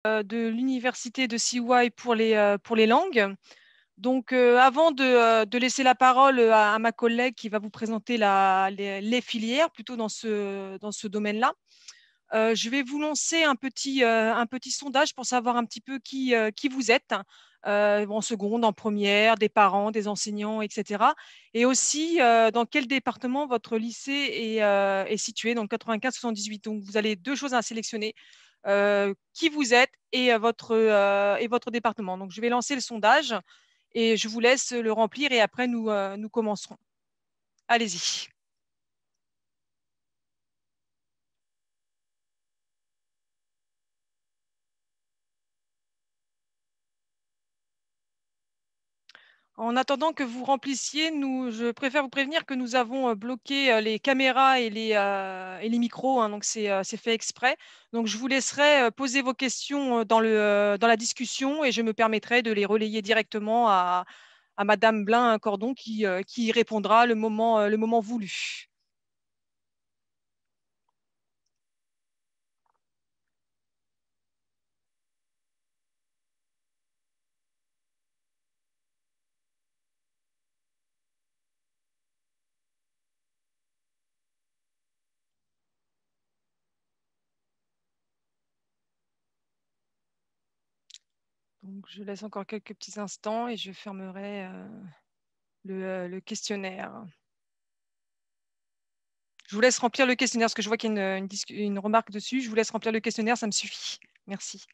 de l'université de CY pour les langues. Donc, avant de laisser la parole à ma collègue qui va vous présenter les filières plutôt dans ce domaine-là, je vais vous lancer un petit sondage pour savoir un petit peu qui vous êtes, en seconde, en première, des parents, des enseignants, etc. Et aussi dans quel département votre lycée est situé, donc 95-78. Donc, vous avez deux choses à sélectionner, qui vous êtes et votre département. Donc, je vais lancer le sondage et je vous laisse le remplir et après, nous commencerons. Allez-y. En attendant que vous remplissiez, je préfère vous prévenir que nous avons bloqué les caméras et les micros, hein, donc c'est fait exprès. Donc je vous laisserai poser vos questions dans la discussion et je me permettrai de les relayer directement à Madame Blin-Cordon qui y répondra le moment voulu. Donc je laisse encore quelques petits instants et je fermerai le questionnaire. Je vous laisse remplir le questionnaire parce que je vois qu'il y a une remarque dessus. Je vous laisse remplir le questionnaire, ça me suffit. Merci.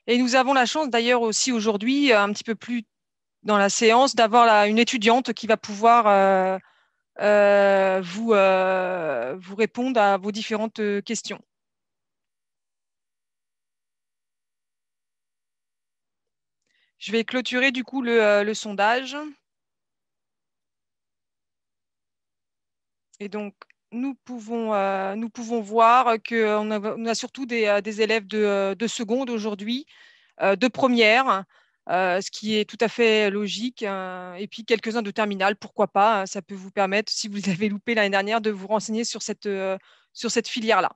Et nous avons la chance d'ailleurs aussi aujourd'hui, un petit peu plus dans la séance, d'avoir une étudiante qui va pouvoir vous répondre à vos différentes questions. Je vais clôturer du coup le sondage. Et donc, nous pouvons voir qu'on a surtout des élèves de seconde aujourd'hui, de première, ce qui est tout à fait logique, et puis quelques-uns de terminale, pourquoi pas, hein, ça peut vous permettre, si vous avez loupé l'année dernière, de vous renseigner sur cette filière-là.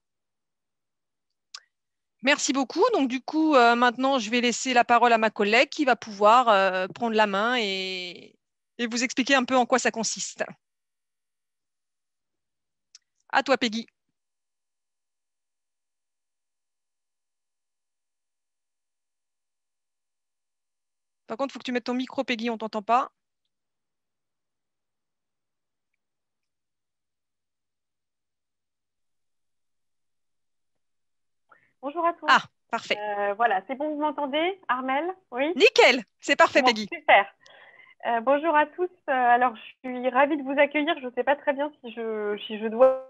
Merci beaucoup. Donc, du coup, maintenant, je vais laisser la parole à ma collègue qui va pouvoir prendre la main et vous expliquer un peu en quoi ça consiste. À toi, Peggy. Par contre, il faut que tu mettes ton micro, Peggy, on ne t'entend pas. Bonjour à tous. Ah, parfait. Voilà, c'est bon, vous m'entendez, Armel? Oui? Nickel, c'est parfait, Bon, Peggy. super. Bonjour à tous. Alors, je suis ravie de vous accueillir. Je ne sais pas très bien si je dois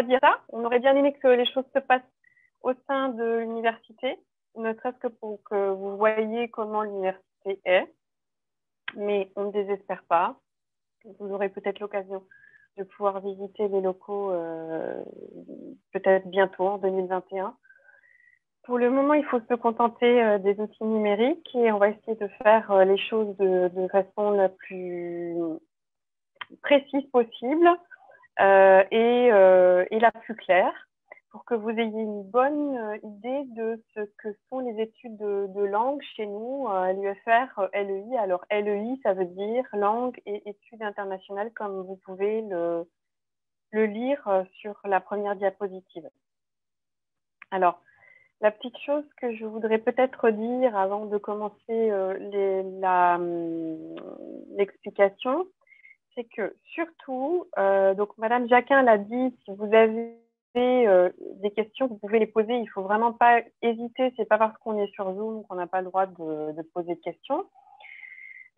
dire ça. On aurait bien aimé que les choses se passent au sein de l'université, ne serait-ce que pour que vous voyez comment l'université est. Mais on ne désespère pas. Vous aurez peut-être l'occasion de pouvoir visiter les locaux peut-être bientôt, en 2021. Pour le moment, il faut se contenter des outils numériques et on va essayer de faire les choses de façon la plus précise possible et la plus claire pour que vous ayez une bonne idée de ce que sont les études de langue chez nous à l'UFR LEI. Alors, LEI, ça veut dire langue et études internationales, comme vous pouvez le lire sur la première diapositive. Alors, la petite chose que je voudrais peut-être dire avant de commencer l'explication, c'est que surtout, donc Madame Jacquin l'a dit, si vous avez des questions, vous pouvez les poser. Il ne faut vraiment pas hésiter. C'est pas parce qu'on est sur Zoom qu'on n'a pas le droit de poser de questions.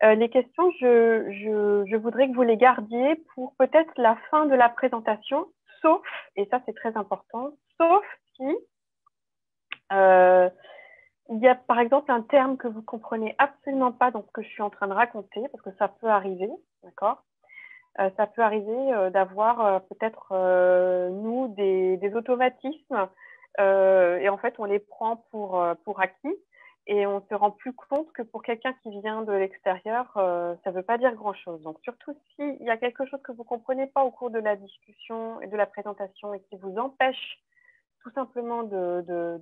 Les questions, je voudrais que vous les gardiez pour peut-être la fin de la présentation, sauf, et ça c'est très important, sauf si il y a par exemple un terme que vous comprenez absolument pas dans ce que je suis en train de raconter, parce que ça peut arriver, d'accord? Ça peut arriver d'avoir peut-être, nous, des automatismes, et en fait, on les prend pour acquis. Et on se rend plus compte que pour quelqu'un qui vient de l'extérieur, ça ne veut pas dire grand-chose. Donc, surtout s'il y a quelque chose que vous ne comprenez pas au cours de la discussion et de la présentation et qui vous empêche tout simplement de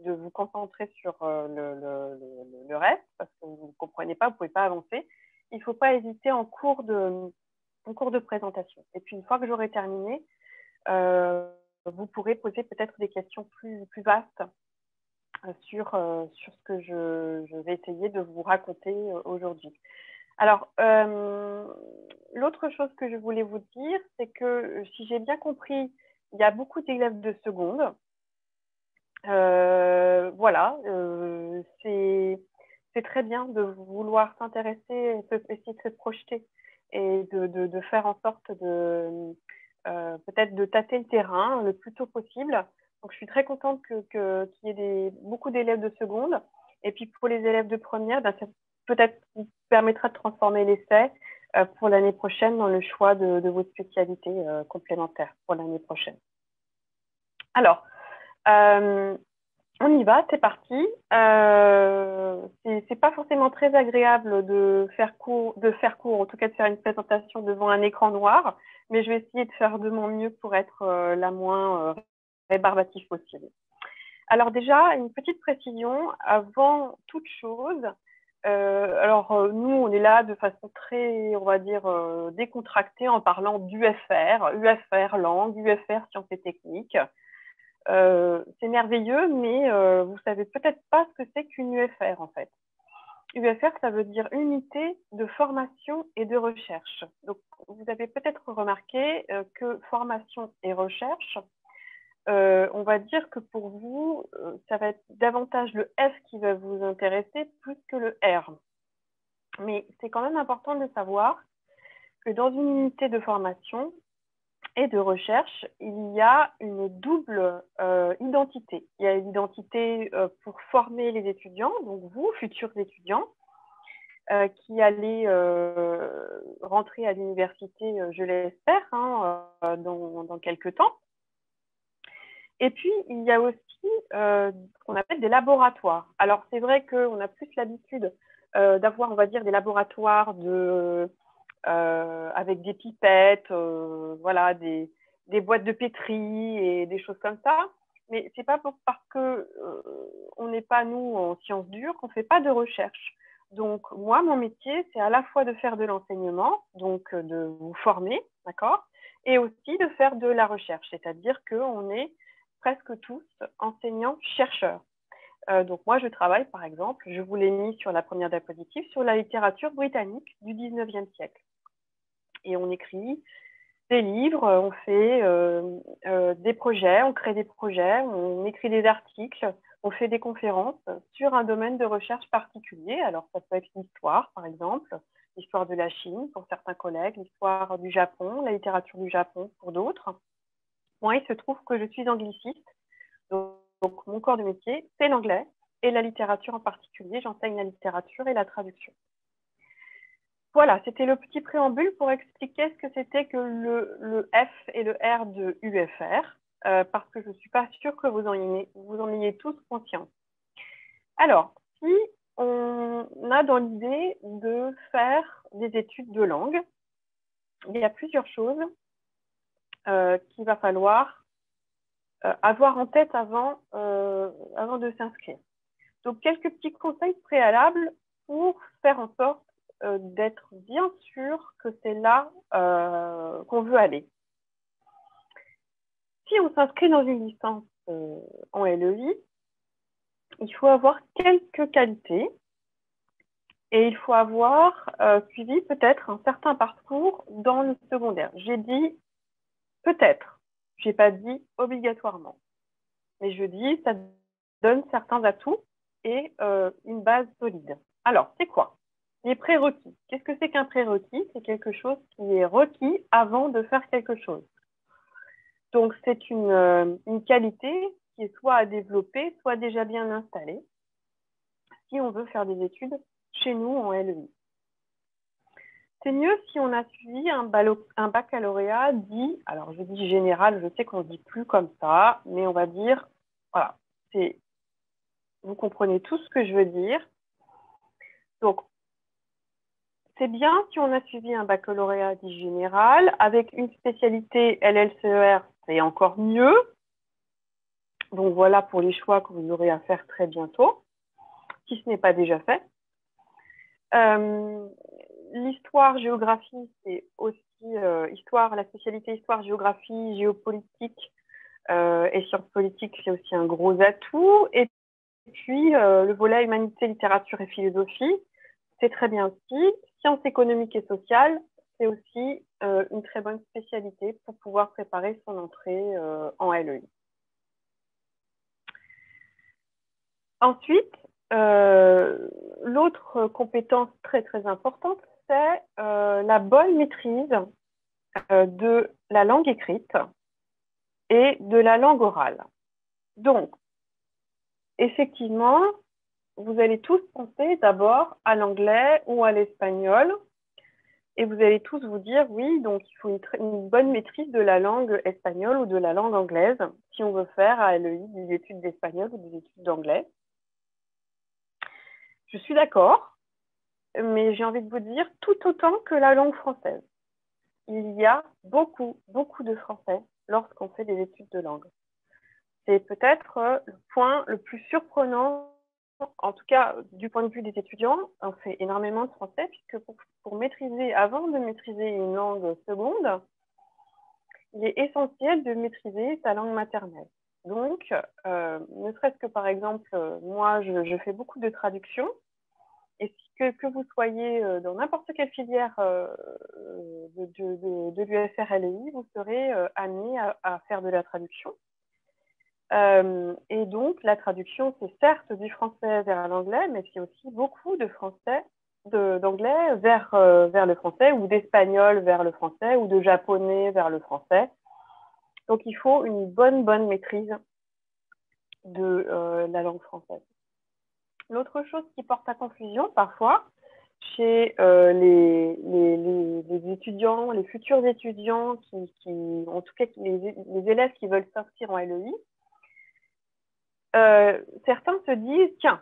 vous concentrer sur le reste, parce que vous ne comprenez pas, vous ne pouvez pas avancer, il ne faut pas hésiter en cours de présentation. Et puis, une fois que j'aurai terminé, vous pourrez poser peut-être des questions plus vastes sur ce que je vais essayer de vous raconter aujourd'hui. Alors, l'autre chose que je voulais vous dire, c'est que si j'ai bien compris, il y a beaucoup d'élèves de seconde. Voilà, c'est très bien de vouloir s'intéresser, essayer de se projeter et de faire en sorte peut-être de tâter le terrain le plus tôt possible. Donc, je suis très contente qu'il y ait beaucoup d'élèves de seconde. Et puis, pour les élèves de première, ça peut-être vous permettra de transformer l'essai pour l'année prochaine dans le choix de vos spécialités complémentaires pour l'année prochaine. Alors, on y va, c'est parti. C'est pas forcément très agréable de faire court, en tout cas de faire une présentation devant un écran noir, mais je vais essayer de faire de mon mieux pour être la moins rébarbative possible. Alors déjà, une petite précision avant toute chose. Nous, on est là de façon très, on va dire, décontractée en parlant UFR langue, UFR sciences et techniques. C'est merveilleux, mais vous savez peut-être pas ce que c'est qu'une UFR en fait. UFR, ça veut dire unité de formation et de recherche. Donc, vous avez peut-être remarqué que formation et recherche, on va dire que pour vous, ça va être davantage le F qui va vous intéresser plus que le R. Mais c'est quand même important de savoir que dans une unité de formation et de recherche, il y a une double identité. Il y a l'identité pour former les étudiants, donc vous, futurs étudiants, qui allez rentrer à l'université, je l'espère, dans quelques temps. Et puis, il y a aussi ce qu'on appelle des laboratoires. Alors, c'est vrai qu'on a plus l'habitude d'avoir, on va dire, des laboratoires avec des pipettes, voilà, des boîtes de pétri et des choses comme ça. Mais c'est pas parce que on n'est pas, nous, en sciences dures, qu'on fait pas de recherche. Donc, moi, mon métier, c'est à la fois de faire de l'enseignement, donc de vous former, d'accord, et aussi de faire de la recherche, c'est-à-dire qu'on est presque tous enseignants-chercheurs. Donc moi, je travaille, par exemple, je vous l'ai mis sur la première diapositive, sur la littérature britannique du 19e siècle. Et on écrit des livres, on fait des projets, on crée des projets, on écrit des articles, on fait des conférences sur un domaine de recherche particulier. Alors, ça peut être l'histoire, par exemple, l'histoire de la Chine pour certains collègues, l'histoire du Japon, la littérature du Japon pour d'autres. Moi, il se trouve que je suis angliciste, donc mon corps de métier, c'est l'anglais et la littérature en particulier. J'enseigne la littérature et la traduction. Voilà, c'était le petit préambule pour expliquer ce que c'était que le F et le R de UFR, parce que je ne suis pas sûre que vous en ayez tous conscience. Alors, si on a dans l'idée de faire des études de langue, il y a plusieurs choses qu'il va falloir avoir en tête avant de s'inscrire. Donc, quelques petits conseils préalables pour faire en sorte d'être bien sûr que c'est là qu'on veut aller. Si on s'inscrit dans une licence en LEI, il faut avoir quelques qualités et il faut avoir suivi peut-être un certain parcours dans le secondaire. J'ai dit peut-être, je n'ai pas dit obligatoirement, mais je dis ça donne certains atouts et une base solide. Alors, c'est quoi? Les prérequis. Qu'est-ce que c'est qu'un prérequis? C'est quelque chose qui est requis avant de faire quelque chose. Donc, c'est une qualité qui est soit à développer, soit déjà bien installée, si on veut faire des études chez nous en LEI. C'est mieux si on a suivi un baccalauréat dit, alors je dis général, je sais qu'on ne dit plus comme ça, mais on va dire, voilà, c'est Vous comprenez tout ce que je veux dire. Donc, c'est bien si on a suivi un baccalauréat dit général. Avec une spécialité LLCER, c'est encore mieux. Donc, voilà pour les choix que vous aurez à faire très bientôt, si ce n'est pas déjà fait. L'histoire, géographie, c'est aussi la spécialité histoire, géographie, géopolitique et sciences politiques, c'est aussi un gros atout. Et puis, le volet humanité, littérature et philosophie, c'est très bien aussi. Sciences économiques et sociales, c'est aussi une très bonne spécialité pour pouvoir préparer son entrée en LEI. Ensuite, l'autre compétence très très importante, c'est la bonne maîtrise de la langue écrite et de la langue orale. Donc, effectivement, vous allez tous penser d'abord à l'anglais ou à l'espagnol et vous allez tous vous dire, oui, donc il faut une bonne maîtrise de la langue espagnole ou de la langue anglaise si on veut faire à LEI des études d'espagnol ou des études d'anglais. Je suis d'accord, mais j'ai envie de vous dire tout autant que la langue française. Il y a beaucoup, beaucoup de français lorsqu'on fait des études de langue. C'est peut-être le point le plus surprenant, en tout cas du point de vue des étudiants. On fait énormément de français, puisque pour maîtriser, avant de maîtriser une langue seconde, il est essentiel de maîtriser sa langue maternelle. Donc, ne serait-ce que par exemple, moi, je fais beaucoup de traductions, et que vous soyez dans n'importe quelle filière de l'UFR-LEI, vous serez amené à faire de la traduction. Et donc, la traduction, c'est certes du français vers l'anglais, mais c'est aussi beaucoup de français, d'anglais vers le français, ou d'espagnol vers le français, ou de japonais vers le français. Donc, il faut une bonne maîtrise de la langue française. L'autre chose qui porte à confusion parfois chez les étudiants, les futurs étudiants, en tout cas les élèves qui veulent sortir en LEI, certains se disent, tiens,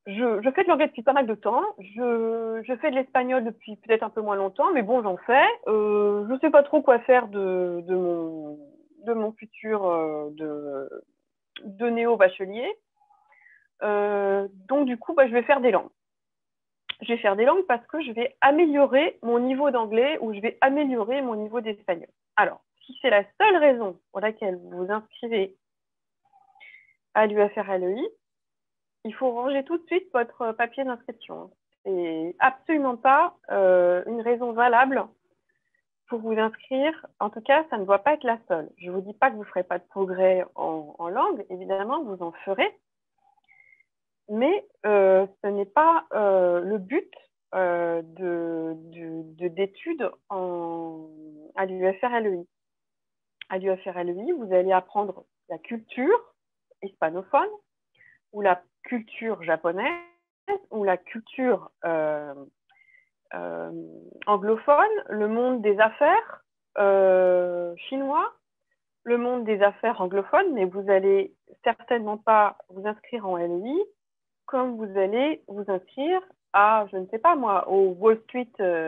je fais de l'anglais depuis pas mal de temps, je fais de l'espagnol depuis peut-être un peu moins longtemps, mais bon, j'en fais. Je ne sais pas trop quoi faire de mon futur de néo-bachelier. Donc, du coup, je vais faire des langues. Je vais faire des langues parce que je vais améliorer mon niveau d'anglais ou je vais améliorer mon niveau d'espagnol. Alors, si c'est la seule raison pour laquelle vous vous inscrivez à l'UFR-LEI, il faut ranger tout de suite votre papier d'inscription. C'est absolument pas une raison valable pour vous inscrire. En tout cas, ça ne doit pas être la seule. Je ne vous dis pas que vous ne ferez pas de progrès en langue. Évidemment, vous en ferez. Mais ce n'est pas le but d'études à l'UFR-LEI. À l'UFR-LEI, vous allez apprendre la culture hispanophone ou la culture japonaise ou la culture anglophone, le monde des affaires chinois, le monde des affaires anglophones, mais vous n'allez certainement pas vous inscrire en LEI comme vous allez vous inscrire à, je ne sais pas moi, au Wall Street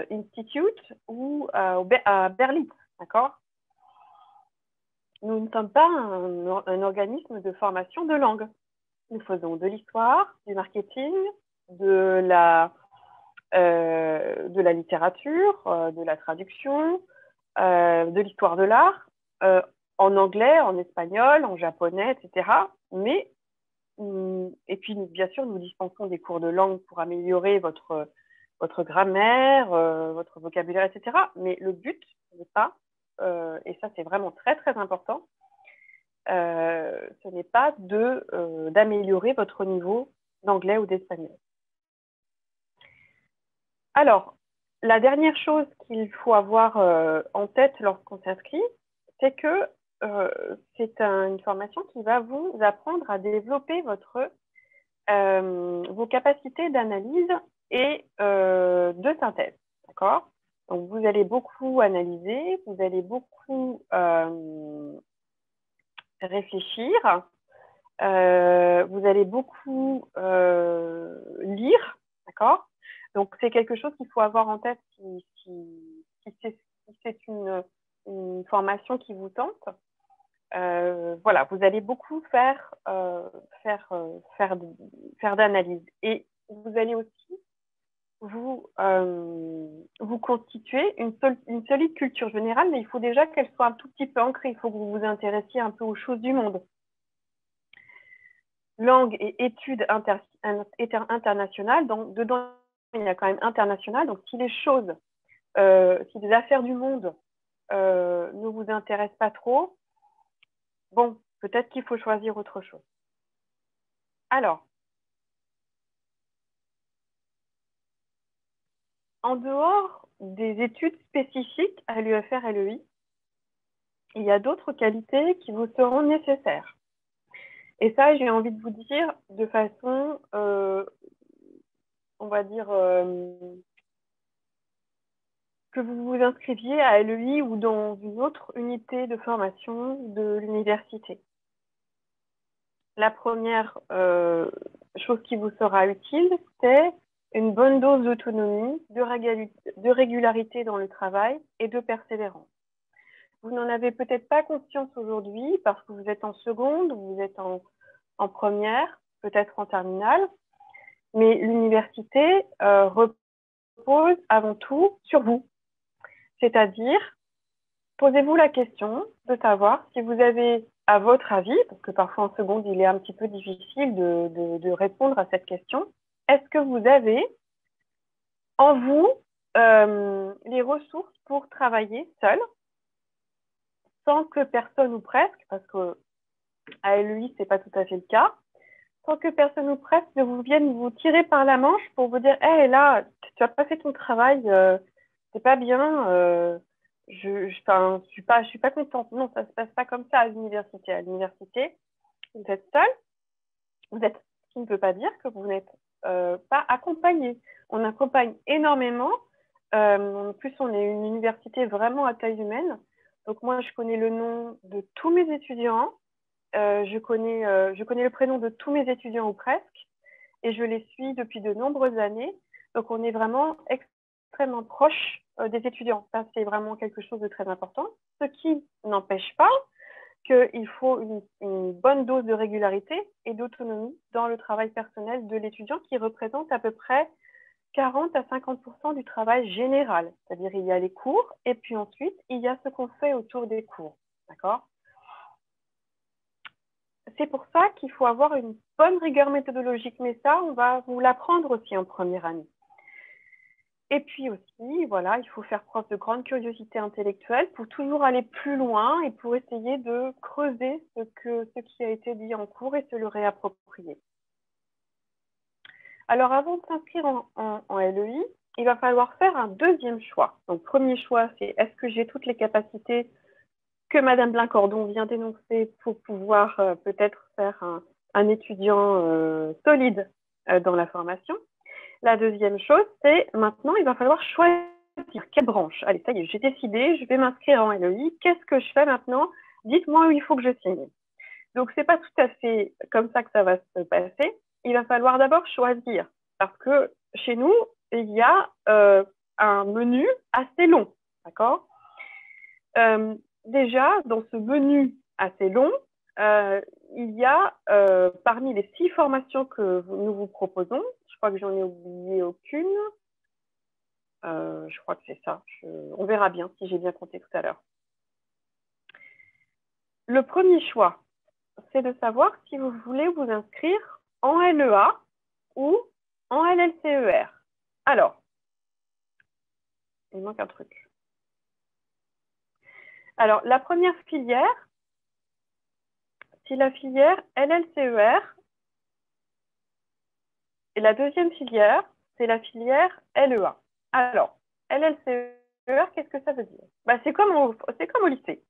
Institute ou à Berlin, d'accord? Nous ne sommes pas un organisme de formation de langue. Nous faisons de l'histoire, du marketing, de la littérature, de la traduction, de l'histoire de l'art, en anglais, en espagnol, en japonais, etc. Mais et puis, bien sûr, nous dispensons des cours de langue pour améliorer votre grammaire, votre vocabulaire, etc. Mais le but n'est pas, et ça c'est vraiment très très important, ce n'est pas d'améliorer votre niveau d'anglais ou d'espagnol. Alors, la dernière chose qu'il faut avoir en tête lorsqu'on s'inscrit, c'est que c'est une formation qui va vous apprendre à développer vos capacités d'analyse et de synthèse. D'accord? Donc, vous allez beaucoup analyser, vous allez beaucoup réfléchir, Vous allez beaucoup lire, d'accord? Donc, c'est quelque chose qu'il faut avoir en tête si c'est une formation qui vous tente. Voilà, vous allez beaucoup faire d'analyse. Et vous allez aussi vous constituer une solide culture générale, mais il faut déjà qu'elle soit un tout petit peu ancrée. Il faut que vous vous intéressiez un peu aux choses du monde. Langue et études internationales, donc dedans, il y a quand même international. Donc, si les choses, si les affaires du monde ne vous intéressent pas trop, bon, peut-être qu'il faut choisir autre chose. Alors, en dehors des études spécifiques à l'UFR et l'EI, il y a d'autres qualités qui vous seront nécessaires. Et ça, j'ai envie de vous dire de façon, on va dire, que vous vous inscriviez à LEI ou dans une autre unité de formation de l'université. La première chose qui vous sera utile, c'est une bonne dose d'autonomie, de régularité dans le travail et de persévérance. Vous n'en avez peut-être pas conscience aujourd'hui parce que vous êtes en seconde, vous êtes en première, peut-être en terminale, mais l'université repose avant tout sur vous. C'est-à-dire, posez-vous la question de savoir si vous avez, à votre avis, parce que parfois en seconde, il est un petit peu difficile de répondre à cette question, est-ce que vous avez en vous les ressources pour travailler seul, sans que personne ou presque, parce que à LEI, ce n'est pas tout à fait le cas, sans que personne ou presque ne vous vienne vous tirer par la manche pour vous dire « Hé, là, tu n'as pas fait ton travail, c'est pas bien, je suis pas contente. » Non, ça ne se passe pas comme ça à l'université. À l'université, vous êtes seul, ce qui ne peut pas dire que vous n'êtes pas accompagné. On accompagne énormément. En plus, on est une université vraiment à taille humaine. Donc moi, je connais le nom de tous mes étudiants. Je connais le prénom de tous mes étudiants ou presque. Et je les suis depuis de nombreuses années. Donc, on est vraiment extrêmement proche des étudiants. Ça, c'est vraiment quelque chose de très important. Ce qui n'empêche pas qu'il faut une bonne dose de régularité et d'autonomie dans le travail personnel de l'étudiant qui représente à peu près 40 à 50% du travail général. C'est-à-dire, il y a les cours et puis ensuite, il y a ce qu'on fait autour des cours. D'accord ? C'est pour ça qu'il faut avoir une bonne rigueur méthodologique, mais ça, on va vous l'apprendre aussi en première année. Et puis aussi, voilà, il faut faire preuve de grande curiosité intellectuelle pour toujours aller plus loin et pour essayer de creuser ce qui a été dit en cours et se le réapproprier. Alors, avant de s'inscrire en LEI, il va falloir faire un deuxième choix. Donc, premier choix, c'est est-ce que j'ai toutes les capacités que Madame Blincordon vient d'énoncer pour pouvoir peut-être faire un étudiant solide dans la formation. La deuxième chose, c'est maintenant, il va falloir choisir quelle branche. Allez, ça y est, j'ai décidé, je vais m'inscrire en LEI. Qu'est-ce que je fais maintenant? Dites-moi où il faut que je signe. Donc, ce n'est pas tout à fait comme ça que ça va se passer. Il va falloir d'abord choisir parce que chez nous, il y a un menu assez long, d'accord? Déjà, dans ce menu assez long, il y a parmi les 6 formations que nous vous proposons, je crois que j'en ai oublié aucune, je crois que c'est ça, on verra bien si j'ai bien compté tout à l'heure. Le premier choix, c'est de savoir si vous voulez vous inscrire en LEA ou en LLCER. Alors, il manque un truc. Alors, la première filière, c'est la filière LLCER. Et la deuxième filière, c'est la filière LEA. Alors, LLCER, qu'est-ce que ça veut dire? C'est comme au lycée.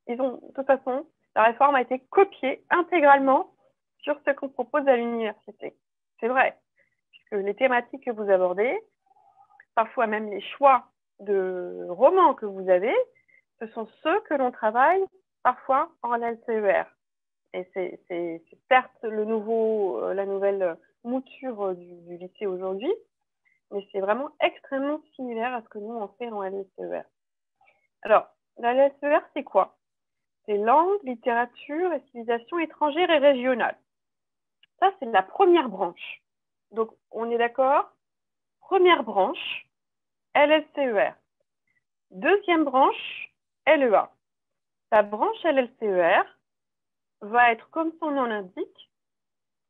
De toute façon, la réforme a été copiée intégralement sur ce qu'on propose à l'université. C'est vrai, puisque les thématiques que vous abordez, parfois même les choix de romans que vous avez, ce sont ceux que l'on travaille parfois en LLCER. et c'est certes la nouvelle mouture du lycée aujourd'hui, mais c'est vraiment extrêmement similaire à ce que nous on fait en LSER. Alors, la LSER, c'est quoi? C'est langue, littérature et civilisation étrangère et régionale. Ça, c'est la première branche. Donc, on est d'accord? Première branche, LSCER. Deuxième branche, LEA. La branche LSCER va être, comme son nom l'indique,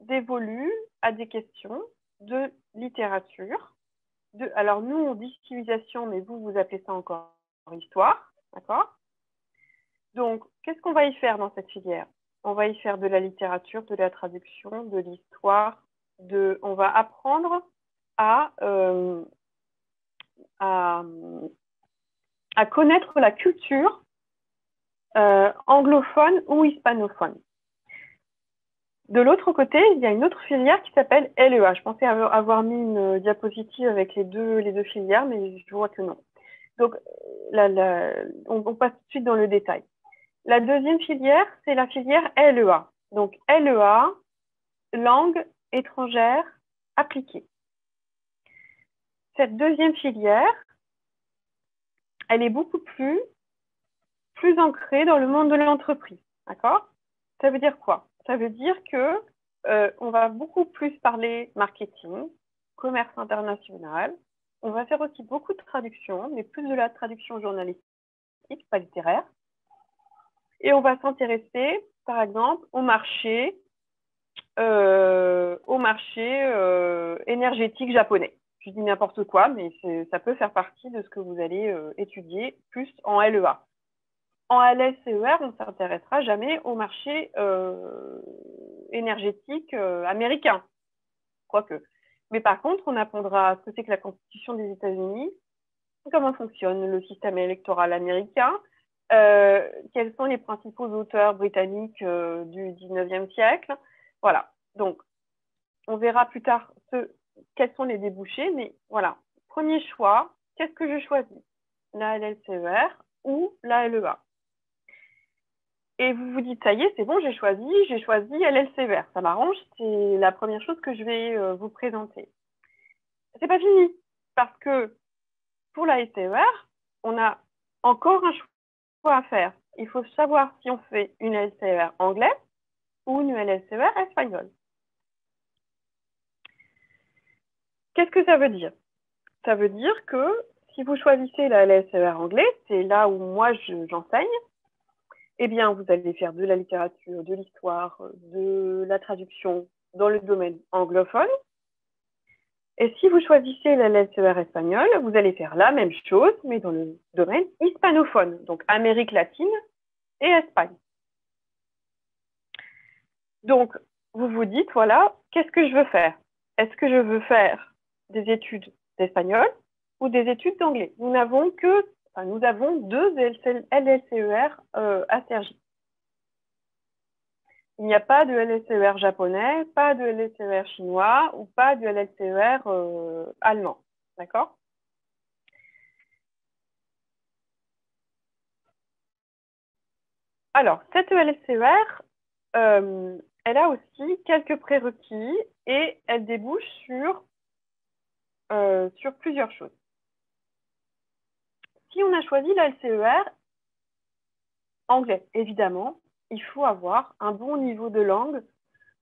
dévolue à des questions de littérature. Alors, nous, on dit civilisation, mais vous appelez ça encore histoire. D'accord? Donc, qu'est-ce qu'on va y faire dans cette filière? On va y faire de la littérature, de la traduction, de l'histoire. On va apprendre à connaître la culture anglophone ou hispanophone. De l'autre côté, il y a une autre filière qui s'appelle LEA. Je pensais avoir mis une diapositive avec les deux filières, mais je vois que non. Donc, on passe tout de suite dans le détail. La deuxième filière, c'est la filière LEA. Donc, LEA, langue étrangère appliquée. Cette deuxième filière, elle est beaucoup plus ancrée dans le monde de l'entreprise. D'accord? Ça veut dire quoi? Ça veut dire que on va beaucoup plus parler marketing, commerce international. On va faire aussi beaucoup de traduction, mais plus de la traduction journalistique, pas littéraire. Et on va s'intéresser, par exemple, au marché énergétique japonais. Je dis n'importe quoi, mais ça peut faire partie de ce que vous allez étudier plus en LEA. En LSER, on ne s'intéressera jamais au marché énergétique américain, quoique. Mais par contre, on apprendra ce que c'est que la Constitution des États-Unis, comment fonctionne le système électoral américain, quels sont les principaux auteurs britanniques du 19e siècle. Voilà. Donc, on verra plus tard quels sont les débouchés, mais voilà. Premier choix, qu'est-ce que je choisis? La LSER ou la LEA? Et vous vous dites, ça y est, c'est bon, j'ai choisi LSCER. Ça m'arrange, c'est la première chose que je vais vous présenter. C'est pas fini, parce que pour la LSCER, on a encore un choix à faire. Il faut savoir si on fait une LSCER anglais ou une LSCER espagnole. Qu'est-ce que ça veut dire? Ça veut dire que si vous choisissez la LSCER anglais, c'est là où moi j'enseigne, eh bien, vous allez faire de la littérature, de l'histoire, de la traduction dans le domaine anglophone. Et si vous choisissez la LSER espagnole, vous allez faire la même chose, mais dans le domaine hispanophone, donc Amérique latine et Espagne. Donc, vous vous dites, voilà, qu'est-ce que je veux faire? Est-ce que je veux faire des études d'espagnol ou des études d'anglais? Nous avons deux LSER à Cergy. Il n'y a pas de LSER japonais, pas de LSER chinois ou pas de LSER allemand. D'accord? Alors, cette LSER, elle a aussi quelques prérequis et elle débouche sur plusieurs choses. Si on a choisi la LSER anglais, évidemment, il faut avoir un bon niveau de langue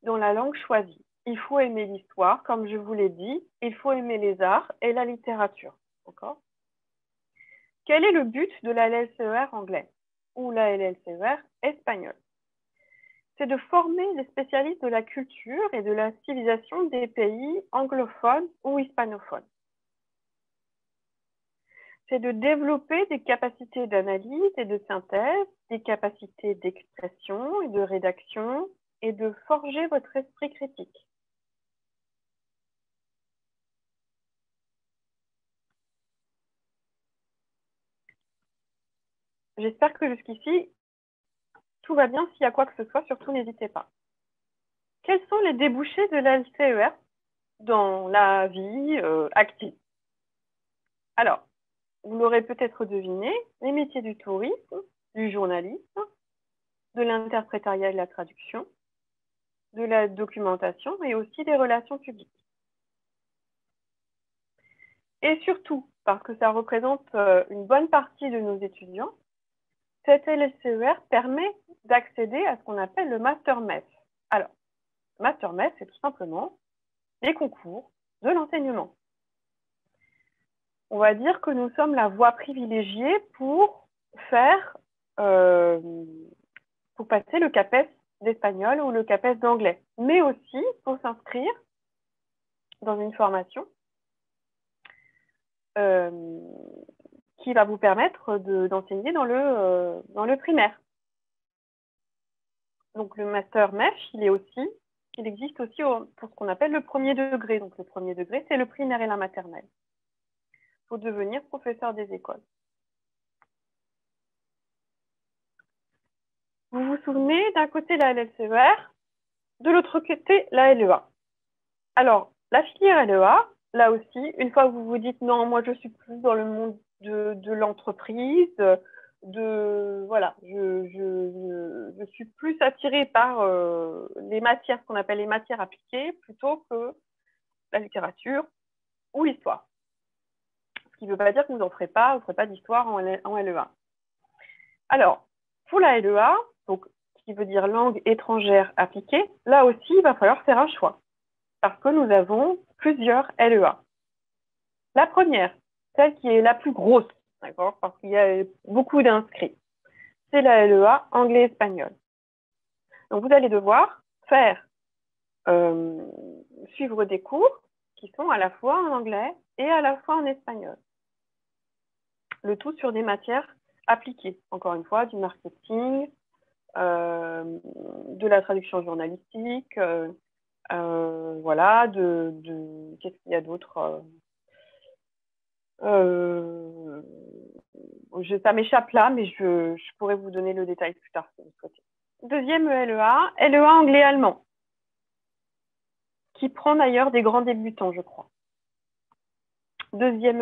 dans la langue choisie. Il faut aimer l'histoire, comme je vous l'ai dit. Il faut aimer les arts et la littérature. D'accord? Quel est le but de la LSER anglais ou la LSER espagnole? C'est de former les spécialistes de la culture et de la civilisation des pays anglophones ou hispanophones. C'est de développer des capacités d'analyse et de synthèse, des capacités d'expression et de rédaction, et de forger votre esprit critique. J'espère que jusqu'ici, tout va bien. S'il y a quoi que ce soit, surtout n'hésitez pas. Quels sont les débouchés de la LSER dans la vie active? Alors, vous l'aurez peut-être deviné, les métiers du tourisme, du journalisme, de l'interprétariat et de la traduction, de la documentation et aussi des relations publiques. Et surtout, parce que ça représente une bonne partie de nos étudiants, cette LLCER permet d'accéder à ce qu'on appelle le Master MEF. Alors, Master MEF, c'est tout simplement les concours de l'enseignement. On va dire que nous sommes la voie privilégiée pour faire, pour passer le CAPES d'espagnol ou le CAPES d'anglais, mais aussi pour s'inscrire dans une formation qui va vous permettre d'enseigner dans le primaire. Donc le Master MEF, il existe aussi pour ce qu'on appelle le premier degré. Donc le premier degré, c'est le primaire et la maternelle. Il faut devenir professeur des écoles. Vous vous souvenez, d'un côté la LLCER, de l'autre côté la LEA. Alors, la filière LEA, là aussi, une fois que vous vous dites non, moi je suis plus dans le monde de l'entreprise, voilà, je suis plus attirée par les matières, ce qu'on appelle les matières appliquées, plutôt que la littérature ou l'histoire. Ce qui ne veut pas dire que vous n'en ferez pas, d'histoire en LEA. Alors, pour la LEA, donc, ce qui veut dire langue étrangère appliquée, là aussi, il va falloir faire un choix. Parce que nous avons plusieurs LEA. La première, celle qui est la plus grosse, d'accord, parce qu'il y a beaucoup d'inscrits, c'est la LEA anglais-espagnol. Donc, vous allez devoir suivre des cours qui sont à la fois en anglais et à la fois en espagnol. Le tout sur des matières appliquées, encore une fois, du marketing, de la traduction journalistique, voilà, qu'est-ce qu'il y a d'autre, ça m'échappe là, mais je pourrais vous donner le détail plus tard si vous souhaitez. Deuxième LEA anglais-allemand, qui prend d'ailleurs des grands débutants, je crois. Troisième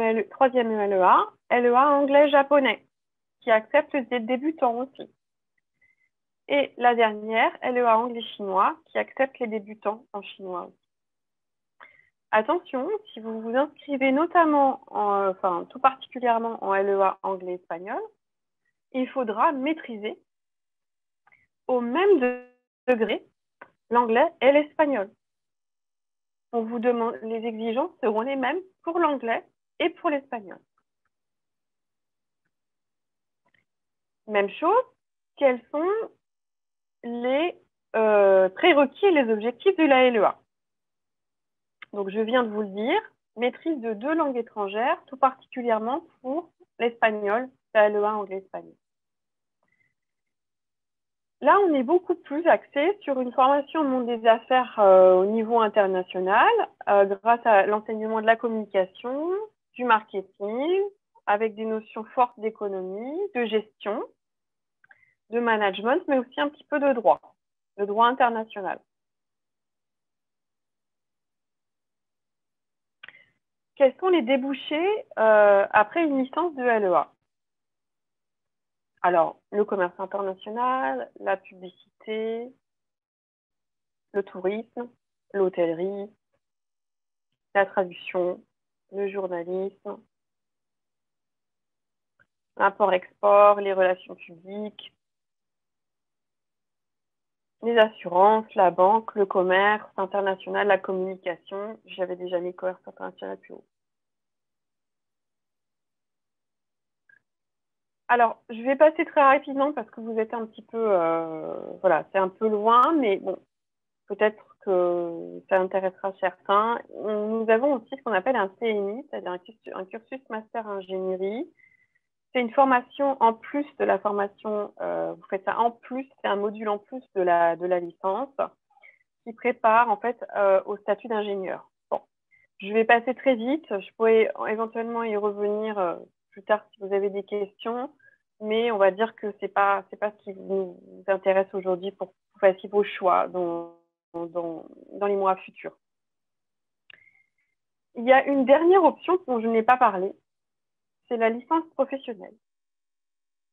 LEA anglais-japonais, qui accepte des débutants aussi. Et la dernière, LEA anglais-chinois, qui accepte les débutants en chinois aussi. Attention, si vous vous inscrivez notamment, tout particulièrement en LEA anglais-espagnol, il faudra maîtriser au même degré l'anglais et l'espagnol. On vous demande, les exigences seront les mêmes pour l'anglais et pour l'espagnol. Même chose, quels sont les prérequis et les objectifs de la LEA? Donc, je viens de vous le dire, maîtrise de 2 langues étrangères, tout particulièrement pour l'espagnol, la LEA anglais-espagnol. Là, on est beaucoup plus axé sur une formation au monde des affaires au niveau international, grâce à l'enseignement de la communication, du marketing, avec des notions fortes d'économie, de gestion, de management, mais aussi un petit peu de droit international. Quels sont les débouchés après une licence de LEA? Alors, le commerce international, la publicité, le tourisme, l'hôtellerie, la traduction, le journalisme, l'import-export, les relations publiques, les assurances, la banque, le commerce international, la communication. J'avais déjà mis commerce international plus haut. Alors, je vais passer très rapidement parce que vous êtes un petit peu, voilà, c'est un peu loin, mais bon, peut-être que ça intéressera certains. Nous avons aussi ce qu'on appelle un CMI, c'est-à-dire un cursus master ingénierie. C'est une formation en plus de la formation, vous faites ça en plus, c'est un module en plus de la licence qui prépare en fait au statut d'ingénieur. Bon, je vais passer très vite, je pourrais éventuellement y revenir plus tard si vous avez des questions, mais on va dire que c'est pas ce qui vous intéresse aujourd'hui pour que vous fassiez vos choix dans les mois futurs. Il y a une dernière option dont je n'ai pas parlé, c'est la licence professionnelle.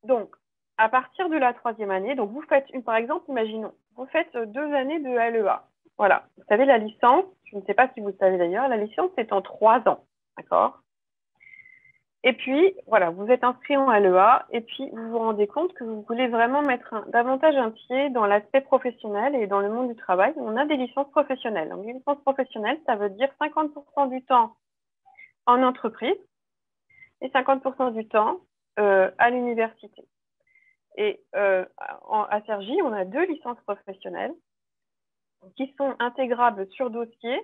Donc, à partir de la 3e année, donc vous faites, par exemple, imaginons, vous faites 2 années de LEA. Voilà, vous savez, la licence, je ne sais pas si vous le savez d'ailleurs, la licence, c'est en 3 ans, d'accord? Et puis, voilà, vous êtes inscrit en LEA et puis vous vous rendez compte que vous voulez vraiment mettre davantage un pied dans l'aspect professionnel et dans le monde du travail. On a des licences professionnelles. Donc, une licence professionnelle, ça veut dire 50% du temps en entreprise et 50% du temps à l'université. Et à Cergy, on a 2 licences professionnelles qui sont intégrables sur dossier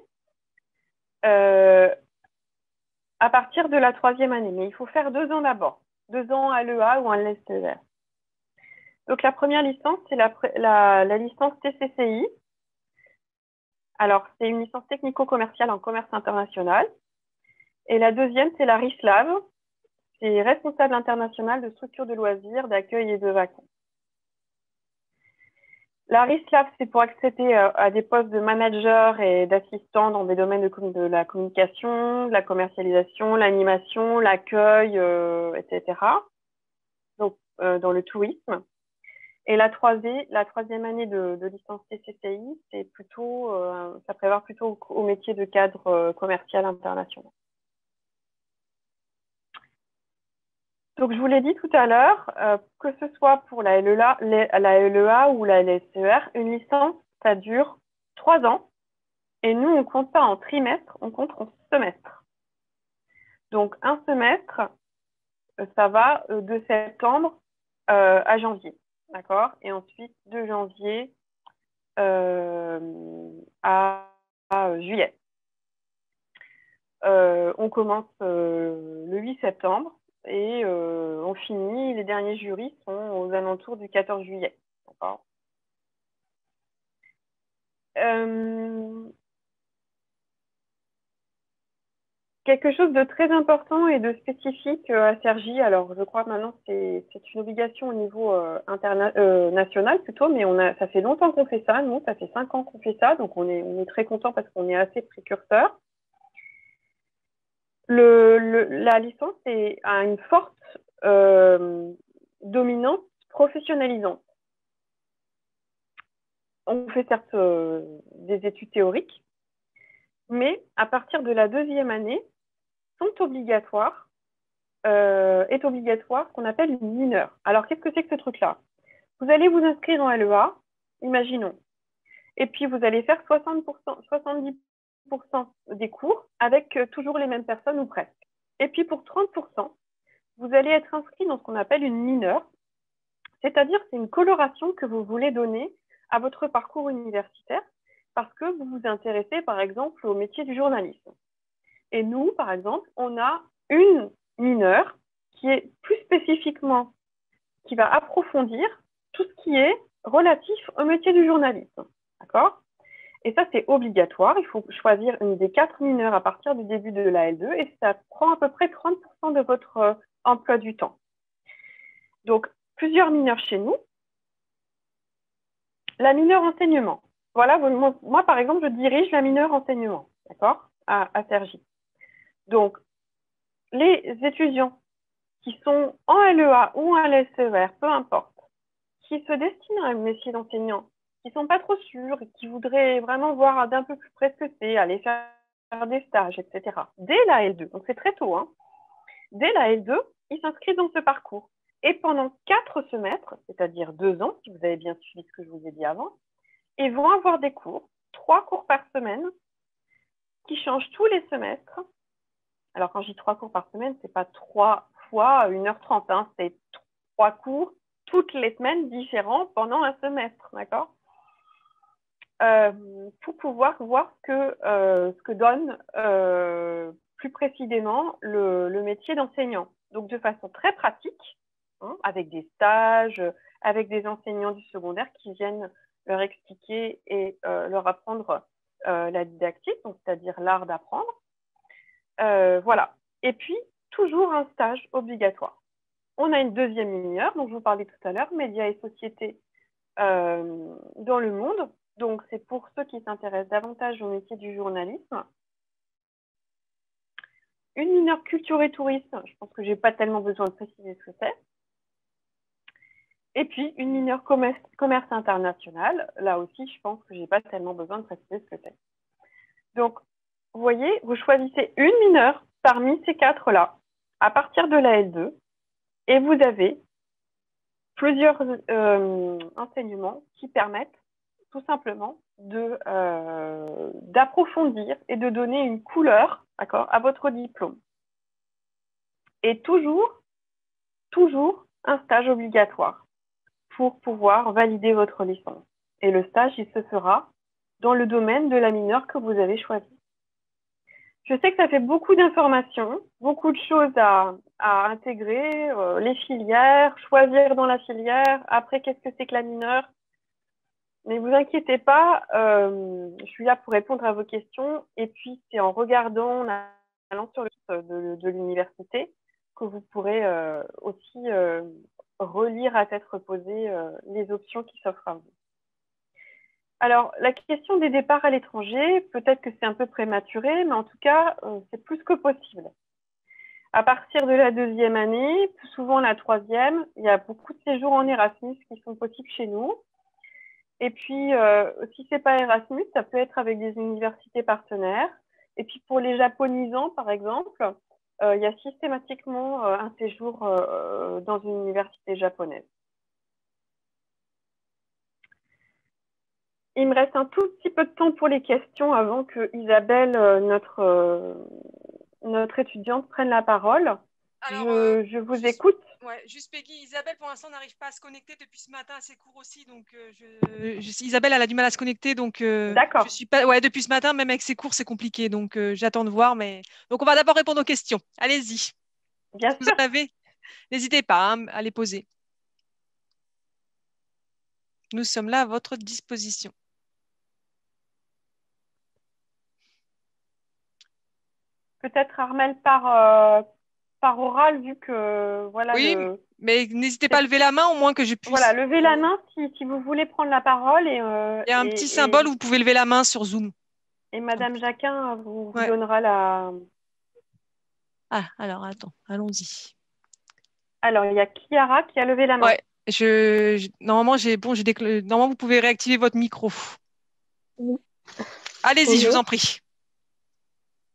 à partir de la 3e année. Mais il faut faire 2 ans d'abord, 2 ans à l'EA ou à l'SER. Donc, la première licence, c'est la licence TCCI. Alors, c'est une licence technico-commerciale en commerce international. Et la deuxième, c'est la RISLAV. C'est responsable international de structures de loisirs, d'accueil et de vacances. La RISLAV, c'est pour accéder à des postes de manager et d'assistant dans des domaines de la communication, de la commercialisation, l'animation, l'accueil, etc. Donc, dans le tourisme. Et la 3e année de licence TCCI, c'est plutôt, ça prévoit plutôt au métier de cadre commercial international. Donc, je vous l'ai dit tout à l'heure, que ce soit pour la LEA ou la LSER, une licence, ça dure 3 ans. Et nous, on ne compte pas en trimestre, on compte en semestre. Donc, un semestre, ça va de septembre à janvier. D'accord? Et ensuite, de janvier à juillet. On commence le 8 septembre et on finit, les derniers jurys sont aux alentours du 14 juillet. D'accord. Quelque chose de très important et de spécifique à Cergy, alors je crois que maintenant c'est une obligation au niveau national plutôt, mais ça fait longtemps qu'on fait ça, nous, ça fait 5 ans qu'on fait ça, donc on est très content parce qu'on est assez précurseur. La licence a une forte dominance professionnalisante. On fait certes des études théoriques, mais à partir de la 2e année, est obligatoire ce qu'on appelle une mineure. Alors, qu'est-ce que c'est que ce truc-là? Vous allez vous inscrire en LEA, imaginons, et puis vous allez faire 70% des cours avec toujours les mêmes personnes ou presque. Et puis pour 30%, vous allez être inscrit dans ce qu'on appelle une mineure, c'est-à-dire c'est une coloration que vous voulez donner à votre parcours universitaire parce que vous vous intéressez par exemple au métier du journalisme. Et nous, par exemple, on a une mineure qui est plus spécifiquement, qui va approfondir tout ce qui est relatif au métier du journalisme. D'accord? Et ça, c'est obligatoire. Il faut choisir une des 4 mineurs à partir du début de la L2 et ça prend à peu près 30% de votre emploi du temps. Donc, plusieurs mineurs chez nous. La mineure enseignement. Voilà, moi, par exemple, je dirige la mineure enseignement, d'accord, à Cergy. Donc, les étudiants qui sont en LEA ou en LSER, peu importe, qui se destinent à un métier d'enseignant, qui ne sont pas trop sûrs et qui voudraient vraiment voir d'un peu plus près ce que c'est, aller faire des stages, etc. Dès la L2, donc c'est très tôt, hein, dès la L2, ils s'inscrivent dans ce parcours. Et pendant 4 semestres, c'est-à-dire 2 ans, si vous avez bien suivi ce que je vous ai dit avant, ils vont avoir des cours, 3 cours par semaine, qui changent tous les semestres. Alors, quand je dis 3 cours par semaine, ce n'est pas 3 fois 1h30, hein, c'est 3 cours toutes les semaines différents pendant un semestre, d'accord? Pour pouvoir voir ce que donne plus précisément le métier d'enseignant. Donc, de façon très pratique, hein, avec des stages, avec des enseignants du secondaire qui viennent leur expliquer et leur apprendre la didactique, c'est-à-dire l'art d'apprendre. Voilà. Et puis, toujours un stage obligatoire. On a une deuxième mineure, dont je vous parlais tout à l'heure, médias et sociétés dans le monde. Donc, c'est pour ceux qui s'intéressent davantage au métier du journalisme. Une mineure culture et tourisme, je pense que je n'ai pas tellement besoin de préciser ce que c'est. Et puis, une mineure commerce international. Là aussi, je pense que je n'ai pas tellement besoin de préciser ce que c'est. Donc, vous voyez, vous choisissez une mineure parmi ces quatre-là, à partir de la L2, et vous avez plusieurs enseignements qui permettent tout simplement d'approfondir et de donner une couleur, d'accord, à votre diplôme. Et toujours un stage obligatoire pour pouvoir valider votre licence. Et le stage, il se fera dans le domaine de la mineure que vous avez choisi. Je sais que ça fait beaucoup d'informations, beaucoup de choses à intégrer, les filières, choisir dans la filière, après qu'est-ce que c'est que la mineure. Mais vous inquiétez pas, je suis là pour répondre à vos questions. Et puis, c'est en regardant, en allant sur le site de l'université, que vous pourrez aussi relire à tête reposée les options qui s'offrent à vous. Alors, la question des départs à l'étranger, peut-être que c'est un peu prématuré, mais en tout cas, c'est plus que possible. À partir de la deuxième année, plus souvent la troisième, il y a beaucoup de séjours en Erasmus qui sont possibles chez nous. Et puis, si ce n'est pas Erasmus, ça peut être avec des universités partenaires. Et puis, pour les japonisants, par exemple, il y a systématiquement un séjour dans une université japonaise. Il me reste un tout petit peu de temps pour les questions avant que Isabelle, notre étudiante, prenne la parole. Alors, je vous écoute. Ouais, juste Peggy, Isabelle pour l'instant n'arrive pas à se connecter depuis ce matin à ses cours aussi, donc Isabelle elle a du mal à se connecter, donc D'accord. je suis pas, ouais, depuis ce matin même avec ses cours c'est compliqué, donc j'attends de voir, mais donc on va d'abord répondre aux questions. Allez-y, Bien vous sûr. en avez, n'hésitez pas hein, à les poser. Nous sommes là à votre disposition. Peut-être Armel par oral, vu que voilà. Oui, mais n'hésitez pas à lever la main au moins que je puisse. Voilà, levez la main si vous voulez prendre la parole Il y a un petit symbole où vous pouvez lever la main sur Zoom. Et Madame Jacquin vous Ouais. donnera la. Ah, alors attends, allons-y. Alors, il y a Chiara qui a levé la main. Ouais, normalement normalement vous pouvez réactiver votre micro. Oui. Allez-y, je vous Bonjour. en prie.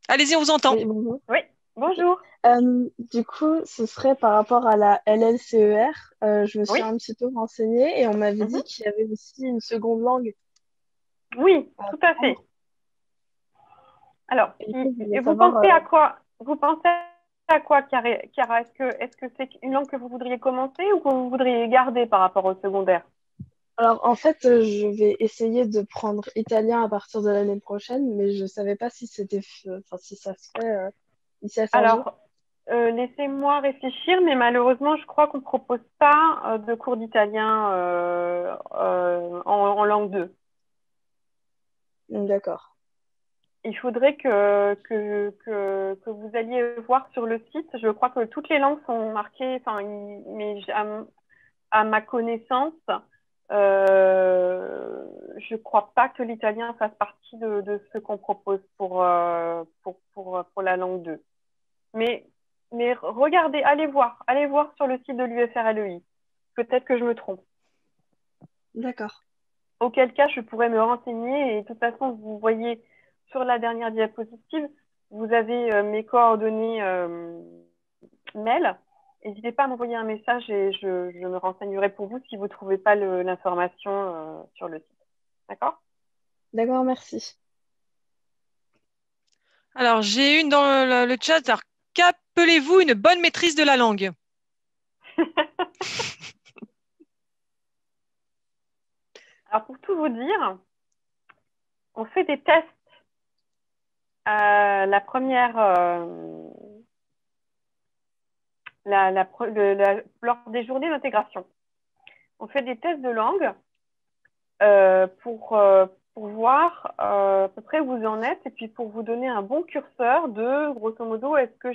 Allez-y, on vous entend. Oui, bonjour. Oui, bonjour. Du coup, ce serait par rapport à la LLCER. Je me suis Oui. un petit peu renseignée et on m'avait dit qu'il y avait aussi une seconde langue. Oui, tout à fait. Alors, vous pensez à quoi? Vous pensez à quoi, Chiara? Est-ce que c'est une langue que vous voudriez commencer ou que vous voudriez garder par rapport au secondaire? Alors, en fait, je vais essayer de prendre italien à partir de l'année prochaine, mais je ne savais pas si c'était, si ça se fait ici à Cergy. Alors, laissez-moi réfléchir, mais malheureusement, je crois qu'on ne propose pas de cours d'italien en langue 2. D'accord. Il faudrait que vous alliez voir sur le site. Je crois que toutes les langues sont marquées, mais à ma connaissance, je ne crois pas que l'italien fasse partie de ce qu'on propose pour la langue 2. Mais regardez, allez voir sur le site de l'UFRLEI. Peut-être que je me trompe. D'accord. Auquel cas, je pourrais me renseigner. Et de toute façon, vous voyez sur la dernière diapositive, vous avez mes coordonnées mail. N'hésitez pas à m'envoyer un message et je me renseignerai pour vous si vous ne trouvez pas l'information sur le site. D'accord? D'accord, merci. Alors, j'ai une dans le chat. Alors, qu'appelez-vous une bonne maîtrise de la langue? Alors, pour tout vous dire, on fait des tests. La première, lors des journées d'intégration, on fait des tests de langue pour voir à peu près où vous en êtes et puis pour vous donner un bon curseur de, grosso modo, est-ce que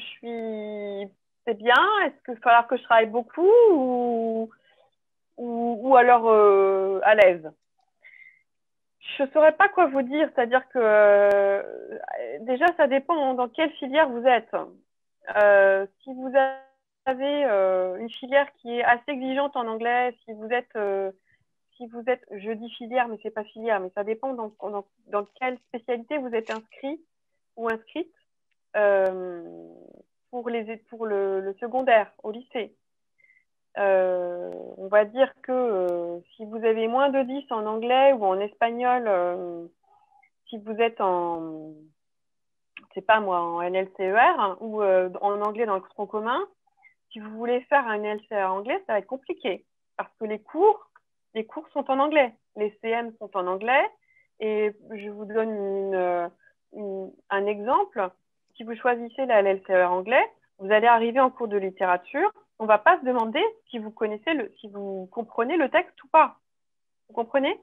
c'est bien, est-ce qu'il va falloir que je travaille beaucoup ou alors à l'aise. Je ne saurais pas quoi vous dire, c'est-à-dire que déjà, ça dépend dans quelle filière vous êtes. Si vous avez une filière qui est assez exigeante en anglais, si vous êtes, je dis filière, mais c'est pas filière, mais ça dépend dans quelle spécialité vous êtes inscrit ou inscrite pour le secondaire au lycée. On va dire que si vous avez moins de 10 en anglais ou en espagnol, si vous êtes c'est pas moi, en LLCER hein, ou en anglais dans le tronc commun, si vous voulez faire un LCR anglais, ça va être compliqué parce que les cours sont en anglais, les CM sont en anglais. Et je vous donne un exemple. Si vous choisissez la LLCR anglais, vous allez arriver en cours de littérature. On ne va pas se demander si vous comprenez le texte ou pas. Vous comprenez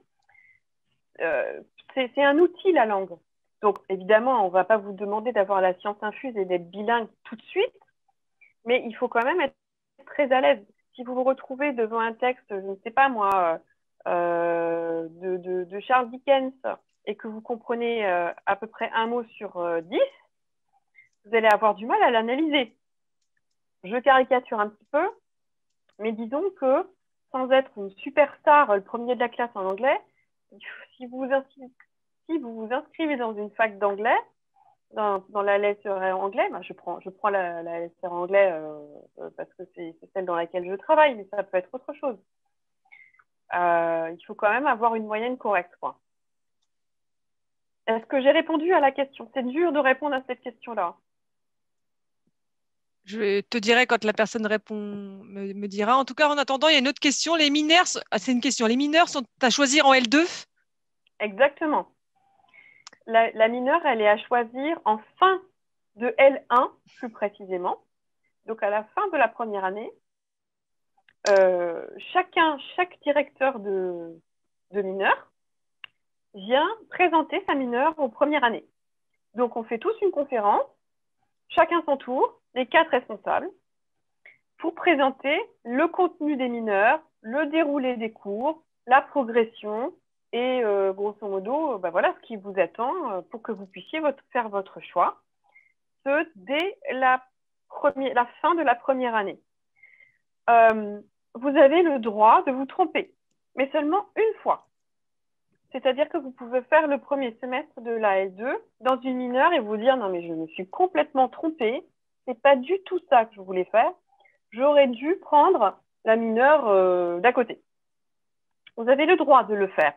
c'est un outil, la langue. Donc, évidemment, on ne va pas vous demander d'avoir la science infuse et d'être bilingue tout de suite, mais il faut quand même être très à l'aise. Si vous vous retrouvez devant un texte, je ne sais pas moi, de Charles Dickens et que vous comprenez à peu près un mot sur 10, vous allez avoir du mal à l'analyser. Je caricature un petit peu, mais disons que sans être une superstar, le premier de la classe en anglais, si vous vous inscrivez dans une fac d'anglais, dans la LSR anglais, ben je prends la LSR anglais parce que c'est celle dans laquelle je travaille, mais ça peut être autre chose. Il faut quand même avoir une moyenne correcte, quoi. Est-ce que j'ai répondu à la question? C'est dur de répondre à cette question-là. Je te dirai quand la personne me dira. En tout cas, en attendant, il y a une autre question. Les mineurs, c'est une question. Les mineurs sont à choisir en L2? Exactement. La mineure, elle est à choisir en fin de L1, plus précisément. Donc, à la fin de la première année, chaque directeur de mineur vient présenter sa mineure aux premières années. Donc, on fait tous une conférence, chacun son tour, les 4 responsables, pour présenter le contenu des mineurs, le déroulé des cours, la progression et grosso modo, voilà ce qui vous attend pour que vous puissiez faire votre choix, ce dès la fin de la première année. Vous avez le droit de vous tromper, mais seulement une fois. C'est-à-dire que vous pouvez faire le premier semestre de la L2 dans une mineure et vous dire « Non, mais je me suis complètement trompée. C'est pas du tout ça que je voulais faire. J'aurais dû prendre la mineure d'à côté. » Vous avez le droit de le faire,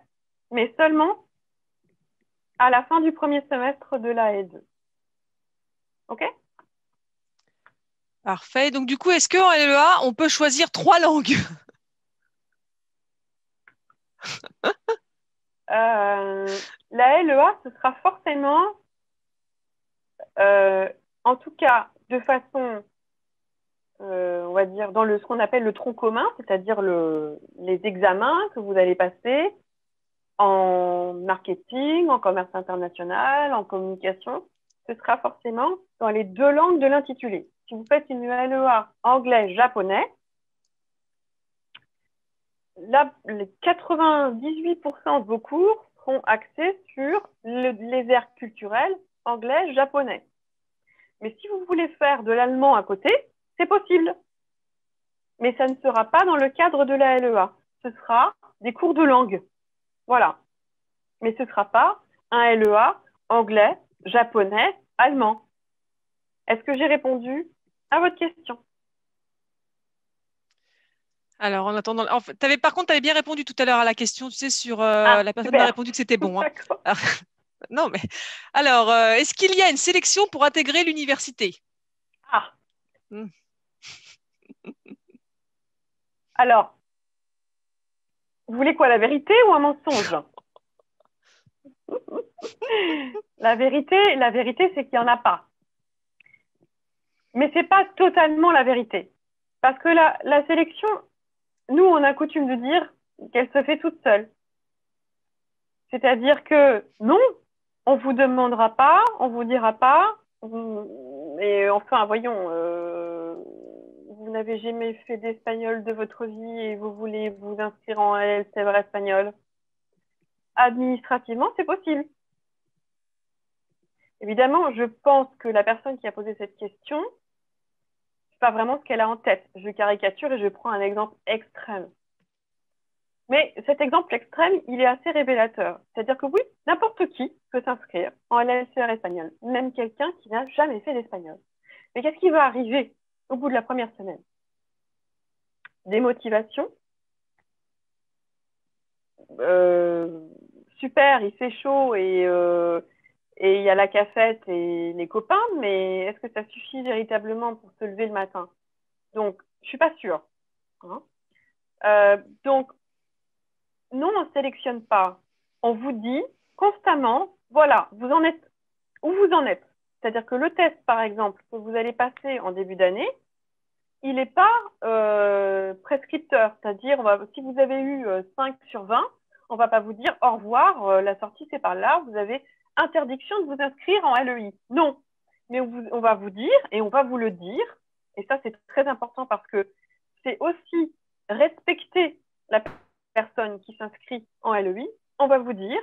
mais seulement à la fin du premier semestre de la L2. OK? Parfait. Donc, du coup, est-ce qu'en LEA, on peut choisir 3 langues? La LEA, ce sera forcément, en tout cas, de façon, on va dire, dans ce qu'on appelle le tronc commun, c'est-à-dire les examens que vous allez passer en marketing, en commerce international, en communication, ce sera forcément dans les 2 langues de l'intitulé. Si vous faites une LEA anglais-japonais, là, les 98% de vos cours seront axés sur les aires culturelles anglais-japonais. Mais si vous voulez faire de l'allemand à côté, c'est possible. Mais ça ne sera pas dans le cadre de la LEA. Ce sera des cours de langue. Voilà. Mais ce ne sera pas un LEA anglais, japonais, allemand. Est-ce que j'ai répondu à votre question? Alors, en attendant, par contre, tu avais bien répondu tout à l'heure à la question, tu sais, sur la personne super. a répondu que c'était bon. Hein. Alors, non, mais alors, est-ce qu'il y a une sélection pour intégrer l'université? Alors, vous voulez quoi, la vérité ou un mensonge? La vérité, c'est qu'il n'y en a pas. Mais ce n'est pas totalement la vérité. Parce que la sélection, nous, on a coutume de dire qu'elle se fait toute seule. C'est-à-dire que non, on ne vous demandera pas, on ne vous dira pas. Et enfin, voyons, vous n'avez jamais fait d'espagnol de votre vie et vous voulez vous inscrire en LCR espagnol. Administrativement, c'est possible. Évidemment, je pense que la personne qui a posé cette question c'est pas vraiment ce qu'elle a en tête. Je caricature et je prends un exemple extrême. Mais cet exemple extrême, il est assez révélateur. C'est-à-dire que oui, n'importe qui peut s'inscrire en LLCR espagnol, même quelqu'un qui n'a jamais fait d'espagnol. Mais qu'est-ce qui va arriver au bout de la première semaine? Démotivation. Super, il fait chaud et il y a la cafette et les copains, mais est-ce que ça suffit véritablement pour se lever le matin? Donc, je suis pas sûre. Hein. Donc, nous, on ne sélectionne pas. On vous dit constamment, voilà, vous en êtes où vous en êtes. C'est-à-dire que le test, par exemple, que vous allez passer en début d'année, il n'est pas prescripteur. C'est-à-dire, si vous avez eu 5 sur 20, on ne va pas vous dire au revoir, la sortie c'est par là, vous avez interdiction de vous inscrire en LEI. Non. Mais on va vous dire, et on va vous le dire, et ça c'est très important parce que c'est aussi respecter la personne qui s'inscrit en LEI, on va vous dire,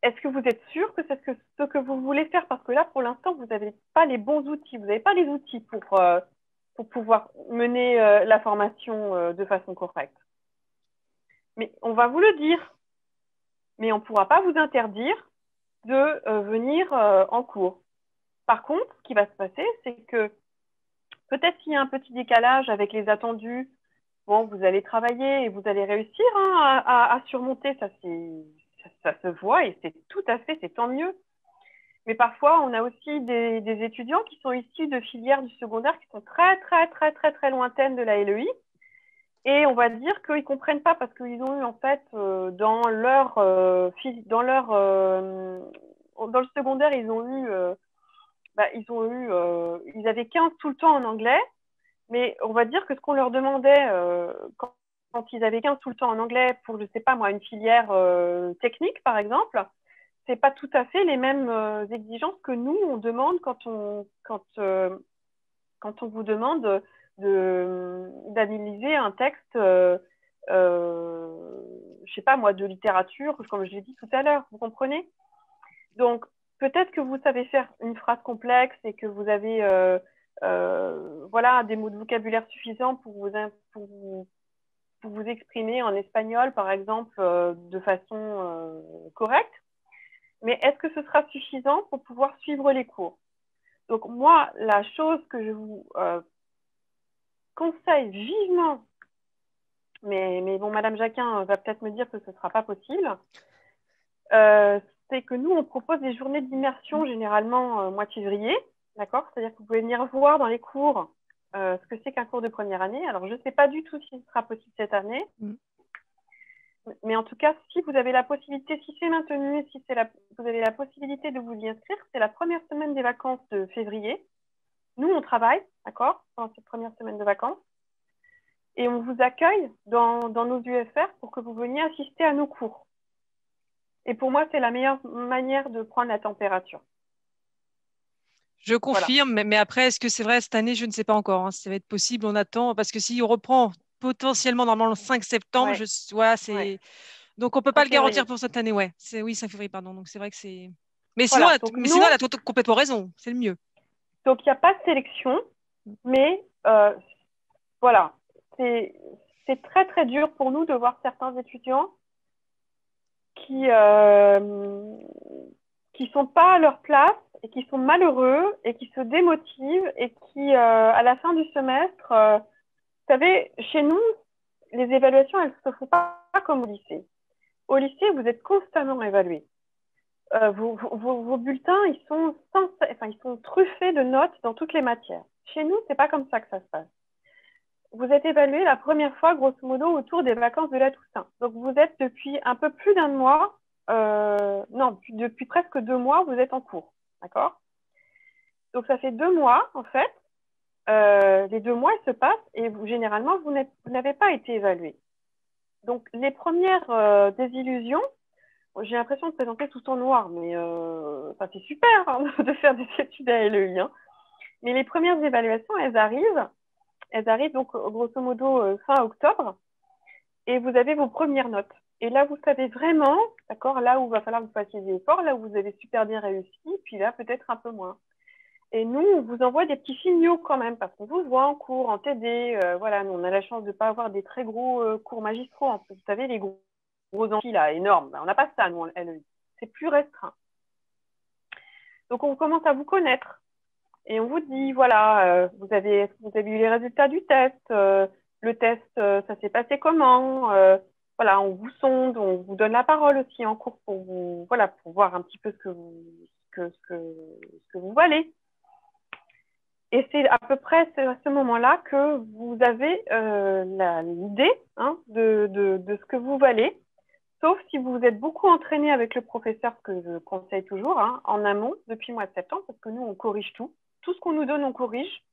est-ce que vous êtes sûr que c'est ce que vous voulez faire? Parce que là, pour l'instant, vous n'avez pas les bons outils, vous n'avez pas les outils pour pouvoir mener la formation de façon correcte. Mais on va vous le dire, mais on ne pourra pas vous interdire de venir en cours. Par contre, ce qui va se passer, c'est que peut-être qu'il y a un petit décalage avec les attendus. Bon, vous allez travailler et vous allez réussir hein, à surmonter, ça se voit et c'est tout à fait, c'est tant mieux. Mais parfois, on a aussi des étudiants qui sont issus de filières du secondaire qui sont très, très, très, très, très lointaines de la LEI. Et on va dire qu'ils ne comprennent pas parce qu'ils ont eu, en fait, dans le secondaire, ils avaient 15 tout le temps en anglais. Mais on va dire que ce qu'on leur demandait quand ils avaient 15 tout le temps en anglais pour, je ne sais pas moi, une filière technique, par exemple, c'est pas tout à fait les mêmes exigences que nous, on demande quand on vous demande d'analyser un texte, je sais pas moi, de littérature, comme je l'ai dit tout à l'heure, vous comprenez? Donc, peut-être que vous savez faire une phrase complexe et que vous avez voilà, des mots de vocabulaire suffisants pour vous exprimer en espagnol, par exemple, de façon correcte. Mais est-ce que ce sera suffisant pour pouvoir suivre les cours? Donc, moi, la chose que je vous conseille vivement, mais bon, Madame Jacquin va peut-être me dire que ce ne sera pas possible, c'est que nous, on propose des journées d'immersion généralement mois de février, d'accord? C'est-à-dire que vous pouvez venir voir dans les cours ce que c'est qu'un cours de première année. Alors, je ne sais pas du tout si ce sera possible cette année, mais en tout cas, si vous avez la possibilité, si c'est maintenu, vous avez la possibilité de vous y inscrire, c'est la première semaine des vacances de février. Nous, on travaille, d'accord, pendant cette première semaine de vacances, et on vous accueille dans nos UFR pour que vous veniez assister à nos cours. Et pour moi, c'est la meilleure manière de prendre la température. Je confirme, voilà. Mais après, est-ce que c'est vrai cette année? Je ne sais pas encore. Hein, si ça va être possible, on attend. Parce que s'il reprend potentiellement normalement le 5 septembre, ouais. Donc, on ne peut pas le garantir pour cette année. Ouais. Oui, 5 février, pardon. Donc, c'est vrai que c'est… Mais voilà. sinon, elle a complètement raison. C'est le mieux. Donc, il n'y a pas de sélection. Mais voilà. C'est très, très dur pour nous de voir certains étudiants qui sont pas à leur place et qui sont malheureux et qui se démotivent et qui, à la fin du semestre, vous savez, chez nous, les évaluations, elles ne se font pas comme au lycée. Au lycée, vous êtes constamment évalué. Vos bulletins, ils sont truffés de notes dans toutes les matières. Chez nous, c'est pas comme ça que ça se passe. Vous êtes évalué la première fois, grosso modo, autour des vacances de la Toussaint. Donc, vous êtes depuis un peu plus d'un mois, depuis presque 2 mois, vous êtes en cours. D'accord? Donc, ça fait 2 mois, en fait. Les 2 mois, ils se passent et généralement, vous n'avez pas été évalué. Donc, les premières désillusions, j'ai l'impression de présenter tout en noir, mais c'est super hein, de faire des études à LEI. Hein. Mais les premières évaluations, elles arrivent donc grosso modo fin octobre, et vous avez vos premières notes. Et là, vous savez vraiment, d'accord, là où il va falloir que vous fassiez des efforts, là où vous avez super bien réussi, puis là, peut-être un peu moins. Et nous, on vous envoie des petits signaux quand même, parce qu'on vous voit en cours, en TD. Voilà, nous, on a la chance de ne pas avoir des très gros cours magistraux. Vous savez, les gros amphis, là, énormes. Ben, on n'a pas ça, nous, en LEI. C'est plus restreint. Donc, on commence à vous connaître. Et on vous dit, voilà, vous avez eu les résultats du test. Le test, ça s'est passé comment voilà, on vous sonde, on vous donne la parole aussi en cours pour vous, voilà, pour voir un petit peu ce que vous valez. Et c'est à peu près à ce moment-là que vous avez l'idée de ce que vous valez, sauf si vous vous êtes beaucoup entraîné avec le professeur, ce que je conseille toujours, en amont, depuis le mois de septembre, parce que nous, on corrige tout. Tout ce qu'on nous donne, on corrige,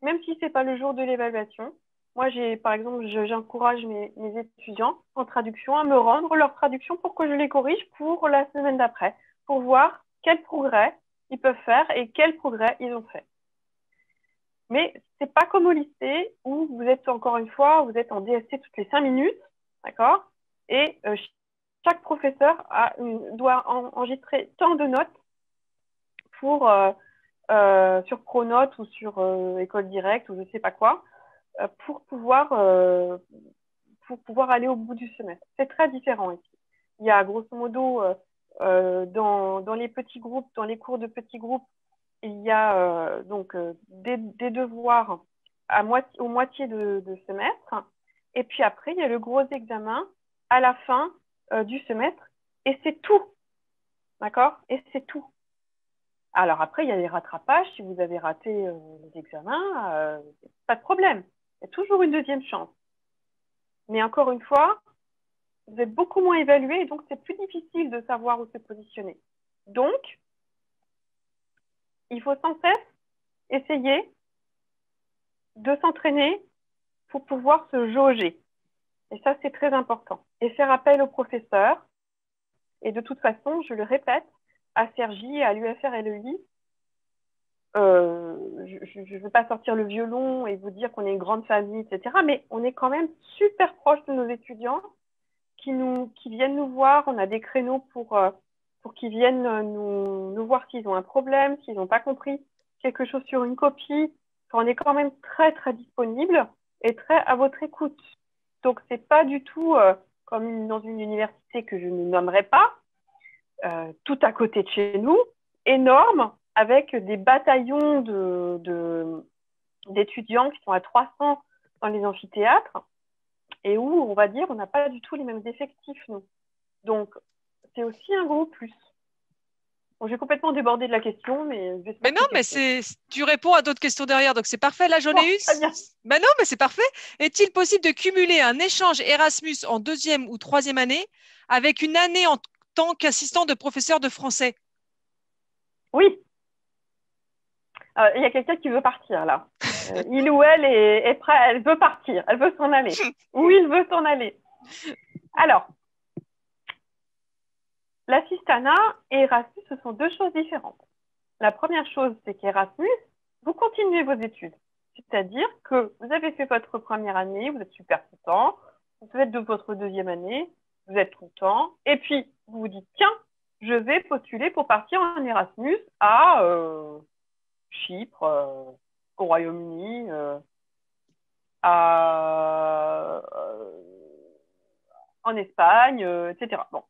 même si ce n'est pas le jour de l'évaluation. Moi, par exemple, j'encourage mes étudiants en traduction à me rendre leur traduction pour que je les corrige pour la semaine d'après, pour voir quel progrès ils peuvent faire et quel progrès ils ont fait. Mais ce n'est pas comme au lycée où vous êtes, encore une fois, vous êtes en DSC toutes les 5 minutes, d'accord? Et chaque professeur doit enregistrer tant de notes pour, sur Pronote ou sur École Directe ou je ne sais pas quoi, pour pouvoir aller au bout du semestre. C'est très différent ici. Il y a grosso modo, dans les petits groupes, dans les cours de petits groupes, il y a donc des devoirs au moitié de semestre. Et puis après, il y a le gros examen à la fin du semestre. Et c'est tout. D'accord? Et c'est tout. Alors après, il y a les rattrapages. Si vous avez raté les examens, pas de problème. Il y a toujours une deuxième chance. Mais encore une fois, vous êtes beaucoup moins évalué et donc c'est plus difficile de savoir où se positionner. Donc, il faut sans cesse essayer de s'entraîner pour pouvoir se jauger. Et ça, c'est très important. Et faire appel au professeur. Et de toute façon, je le répète, à Cergy, à l'UFR et l'EI, je ne veux pas sortir le violon et vous dire qu'on est une grande famille, etc. Mais on est quand même super proche de nos étudiants qui viennent nous voir. On a des créneaux pour qu'ils viennent nous voir s'ils ont un problème, s'ils n'ont pas compris quelque chose sur une copie. Enfin, on est quand même très, très disponible et très à votre écoute. Donc, ce n'est pas du tout comme dans une université que je ne nommerai pas, tout à côté de chez nous, énorme, avec des bataillons d'étudiants qui sont à 300 dans les amphithéâtres et où, on va dire, on n'a pas du tout les mêmes effectifs, nous. Donc, c'est aussi un gros plus. Bon, j'ai complètement débordé de la question, mais... Mais non, mais tu réponds à d'autres questions derrière, donc c'est parfait. Là, j'en ai une. Très bien. Ben non, mais c'est parfait. Est-il possible de cumuler un échange Erasmus en 2e ou 3e année avec une année en tant qu'assistant de professeur de français? Oui. Il y a quelqu'un qui veut partir, là. Il ou elle est prêt, elle veut partir, elle veut s'en aller. Ou il veut s'en aller. Alors, l'assistanat et Erasmus, ce sont deux choses différentes. La première chose, c'est qu'Erasmus, vous continuez vos études. C'est-à-dire que vous avez fait votre première année, vous êtes super content, vous faites de votre 2e année, vous êtes content, et puis vous vous dites, tiens, je vais postuler pour partir en Erasmus à Chypre, au Royaume-Uni, en Espagne, etc. Bon.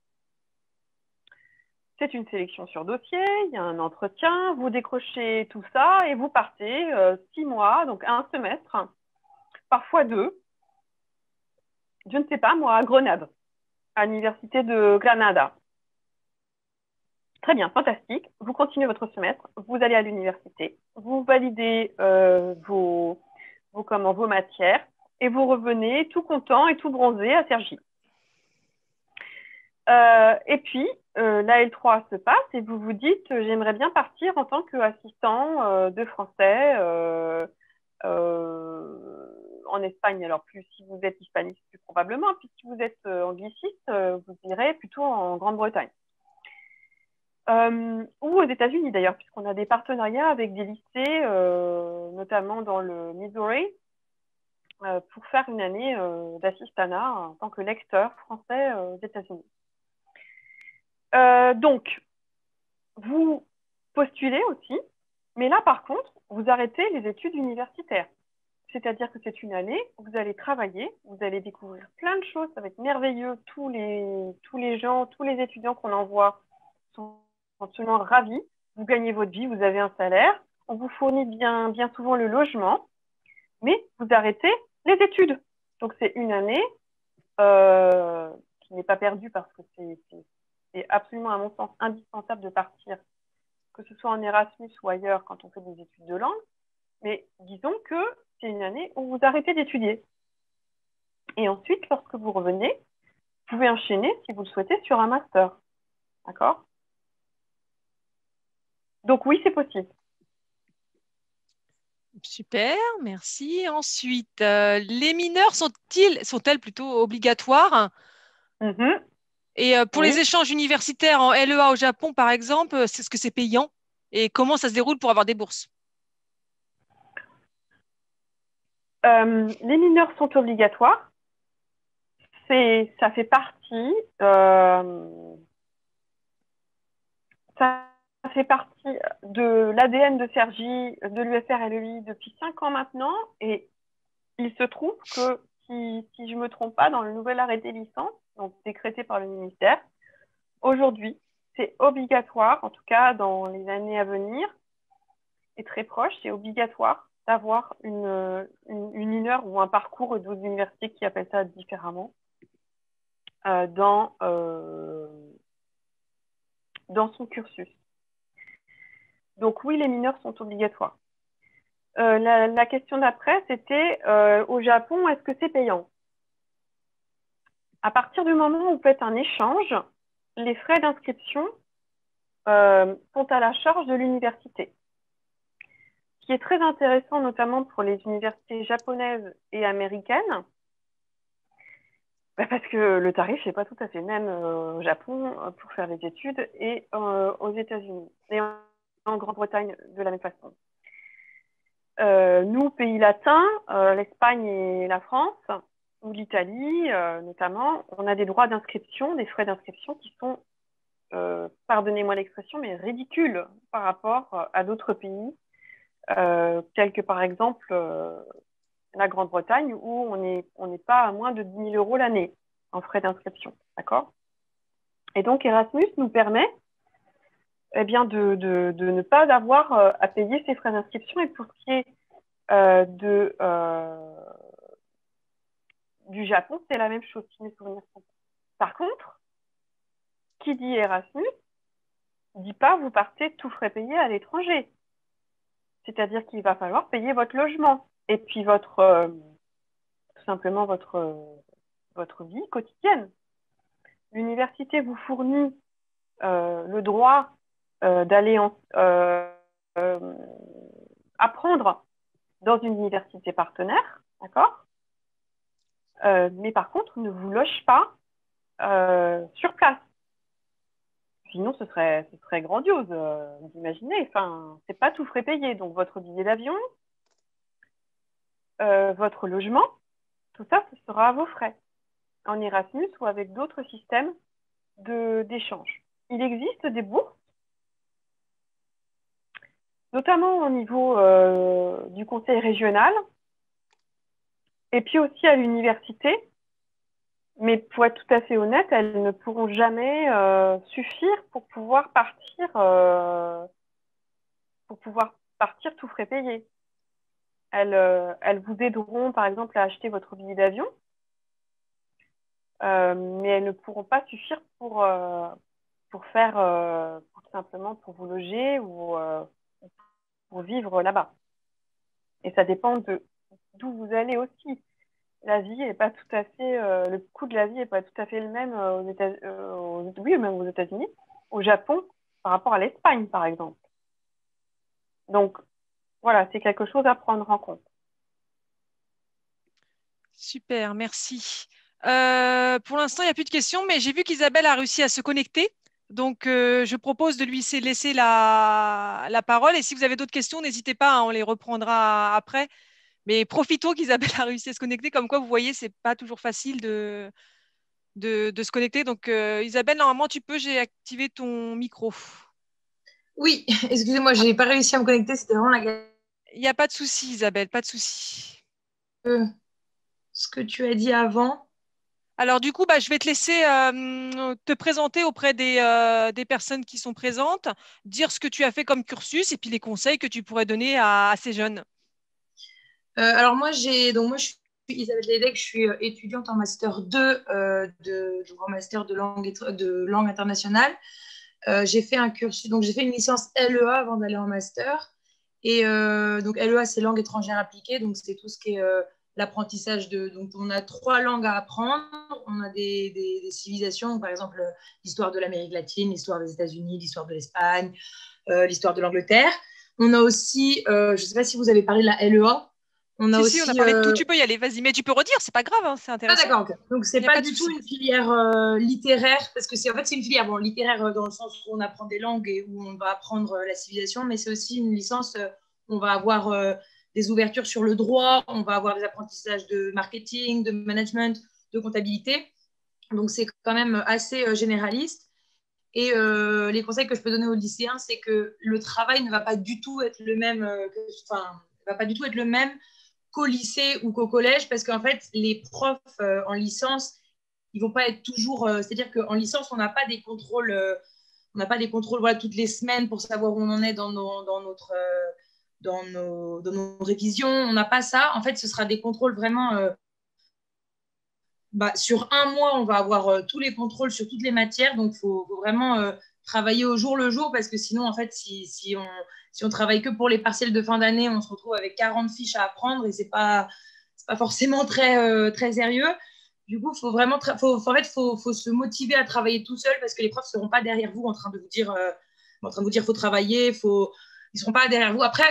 C'est une sélection sur dossier, il y a un entretien, vous décrochez tout ça et vous partez 6 mois, donc un semestre, parfois 2. Je ne sais pas, moi, à Grenade, à l'université de Granada. Très bien, fantastique. Vous continuez votre semestre, vous allez à l'université, vous validez vos matières et vous revenez tout content et tout bronzé à Cergy. Et puis, la L3 se passe et vous vous dites j'aimerais bien partir en tant qu'assistant de français en Espagne. Alors, plus si vous êtes hispaniste, plus probablement. Puis si vous êtes angliciste, vous irez plutôt en Grande-Bretagne. Ou aux États-Unis d'ailleurs, puisqu'on a des partenariats avec des lycées, notamment dans le Missouri, pour faire une année d'assistanat en tant que lecteur français aux États-Unis. Donc, vous postulez aussi Mais là, par contre, vous arrêtez les études universitaires. C'est-à-dire que c'est une année où vous allez travailler, vous allez découvrir plein de choses, ça va être merveilleux. Tous les gens, tous les étudiants qu'on envoie sont absolument ravis. Vous gagnez votre vie, vous avez un salaire, on vous fournit bien souvent le logement, mais vous arrêtez les études. Donc c'est une année qui n'est pas perdue parce que c'est absolument, à mon sens, indispensable de partir, que ce soit en Erasmus ou ailleurs quand on fait des études de langue. Mais disons que c'est une année où vous arrêtez d'étudier. Et ensuite, lorsque vous revenez, vous pouvez enchaîner, si vous le souhaitez, sur un master. D'accord? Donc oui, c'est possible. Super, merci. Ensuite, les mineurs sont-elles plutôt obligatoires? Et pour Oui. les échanges universitaires en LEA au Japon, par exemple, est-ce que c'est payant? Et comment ça se déroule pour avoir des bourses? Les mineurs sont obligatoires. Ça fait partie, ça fait partie de l'ADN de Cergy, de l'UFR LEI depuis 5 ans maintenant. Et il se trouve que, si je ne me trompe pas, dans le nouvel arrêté licence, donc décrété par le ministère, aujourd'hui, c'est obligatoire, en tout cas dans les années à venir, et très proche, c'est obligatoire d'avoir une mineure ou un parcours d'autres universités qui appellent ça différemment dans son cursus. Donc oui, les mineurs sont obligatoires. La question d'après, c'était au Japon, est-ce que c'est payant? À partir du moment où vous faites un échange, les frais d'inscription sont à la charge de l'université. Ce qui est très intéressant, notamment pour les universités japonaises et américaines, parce que le tarif n'est pas tout à fait le même au Japon pour faire des études et aux États-Unis et en Grande-Bretagne de la même façon. Nous, pays latins, l'Espagne et la France, ou l'Italie notamment, on a des droits d'inscription, des frais d'inscription qui sont, pardonnez-moi l'expression, mais ridicules par rapport à d'autres pays, tels que par exemple la Grande-Bretagne, où on n'est pas à moins de 10 000 € l'année en frais d'inscription. D'accord? Et donc, Erasmus nous permet bien, de ne pas avoir à payer ces frais d'inscription. Et pour ce qui est du Japon, c'est la même chose, si mes souvenirs sont. Par contre, qui dit Erasmus, dit pas vous partez tout frais payés à l'étranger. C'est-à-dire qu'il va falloir payer votre logement et puis tout simplement votre vie quotidienne. L'université vous fournit le droit d'aller apprendre dans une université partenaire, d'accord? Mais par contre, ne vous loge pas sur place. Sinon, ce serait grandiose d'imaginer. Enfin, c'est pas tout frais payé. Donc, votre billet d'avion, votre logement, tout ça, ce sera à vos frais, en Erasmus ou avec d'autres systèmes d'échange. Il existe des bourses, notamment au niveau du conseil régional, et puis aussi à l'université. Mais pour être tout à fait honnête, elles ne pourront jamais suffire pour pouvoir partir tout frais payé. Elles vous aideront, par exemple, à acheter votre billet d'avion, mais elles ne pourront pas suffire pour faire, tout simplement pour vous loger ou pour vivre là-bas. Et ça dépend d'où vous allez aussi. La vie est pas tout à fait, le coût de la vie est pas tout à fait le même oui, même aux États-Unis, au Japon, par rapport à l'Espagne, par exemple. Donc, voilà, c'est quelque chose à prendre en compte. Super, merci. Pour l'instant, il n'y a plus de questions, mais j'ai vu qu'Isabelle a réussi à se connecter. Donc, je propose de lui laisser la parole. Et si vous avez d'autres questions, n'hésitez pas, hein, on les reprendra après. Mais profitons qu'Isabelle a réussi à se connecter. Comme quoi, vous voyez, c'est pas toujours facile de se connecter. Donc, Isabelle, normalement, j'ai activé ton micro. Oui, excusez-moi, je n'ai pas réussi à me connecter, c'était vraiment la galère. Il n'y a pas de souci, Isabelle, pas de souci. Ce que tu as dit avant. Alors du coup, je vais te laisser te présenter auprès des personnes qui sont présentes, dire ce que tu as fait comme cursus et puis les conseils que tu pourrais donner à ces jeunes. Alors moi, je suis Isabelle Lédec, je suis étudiante en master 2 en master de langue internationale. J'ai fait un cursus, donc j'ai fait une licence LEA avant d'aller en master. Et donc LEA, c'est langue étrangère appliquée, donc c'est tout ce qui est l'apprentissage de. Donc on a 3 langues à apprendre. On a des civilisations, par exemple l'histoire de l'Amérique latine, l'histoire des États-Unis, l'histoire de l'Espagne, l'histoire de l'Angleterre. On a aussi, je ne sais pas si vous avez parlé de la LEA. On a Si, on a aussi parlé de tout. Tu peux y aller, vas-y. Mais tu peux redire, c'est pas grave, hein, c'est ah intéressant. d'accord, ok. Donc c'est Il n'y a pas pas de du tout souci. une filière littéraire, parce que c'est en fait c'est une filière littéraire dans le sens où on apprend des langues et où on va apprendre la civilisation, mais c'est aussi une licence où on va avoir des ouvertures sur le droit, on va avoir des apprentissages de marketing, de management, de comptabilité. Donc c'est quand même assez généraliste. Et les conseils que je peux donner aux lycéens, c'est que le travail ne va pas du tout être le même, va pas du tout être le même qu'au lycée ou qu'au collège, parce qu'en fait, les profs en licence, ils vont pas être toujours. C'est-à-dire qu'en licence, on n'a pas des contrôles, voilà, toutes les semaines pour savoir où on en est dans nos révisions. On n'a pas ça. En fait, ce sera des contrôles vraiment. Sur un mois, on va avoir tous les contrôles sur toutes les matières. Donc, il faut vraiment travailler au jour le jour parce que sinon, en fait, si on travaille que pour les partiels de fin d'année, on se retrouve avec 40 fiches à apprendre et c'est pas forcément très sérieux. Du coup, il faut vraiment faut se motiver à travailler tout seul parce que les profs ne seront pas derrière vous en train de vous dire faut travailler, ils ne seront pas derrière vous. Après,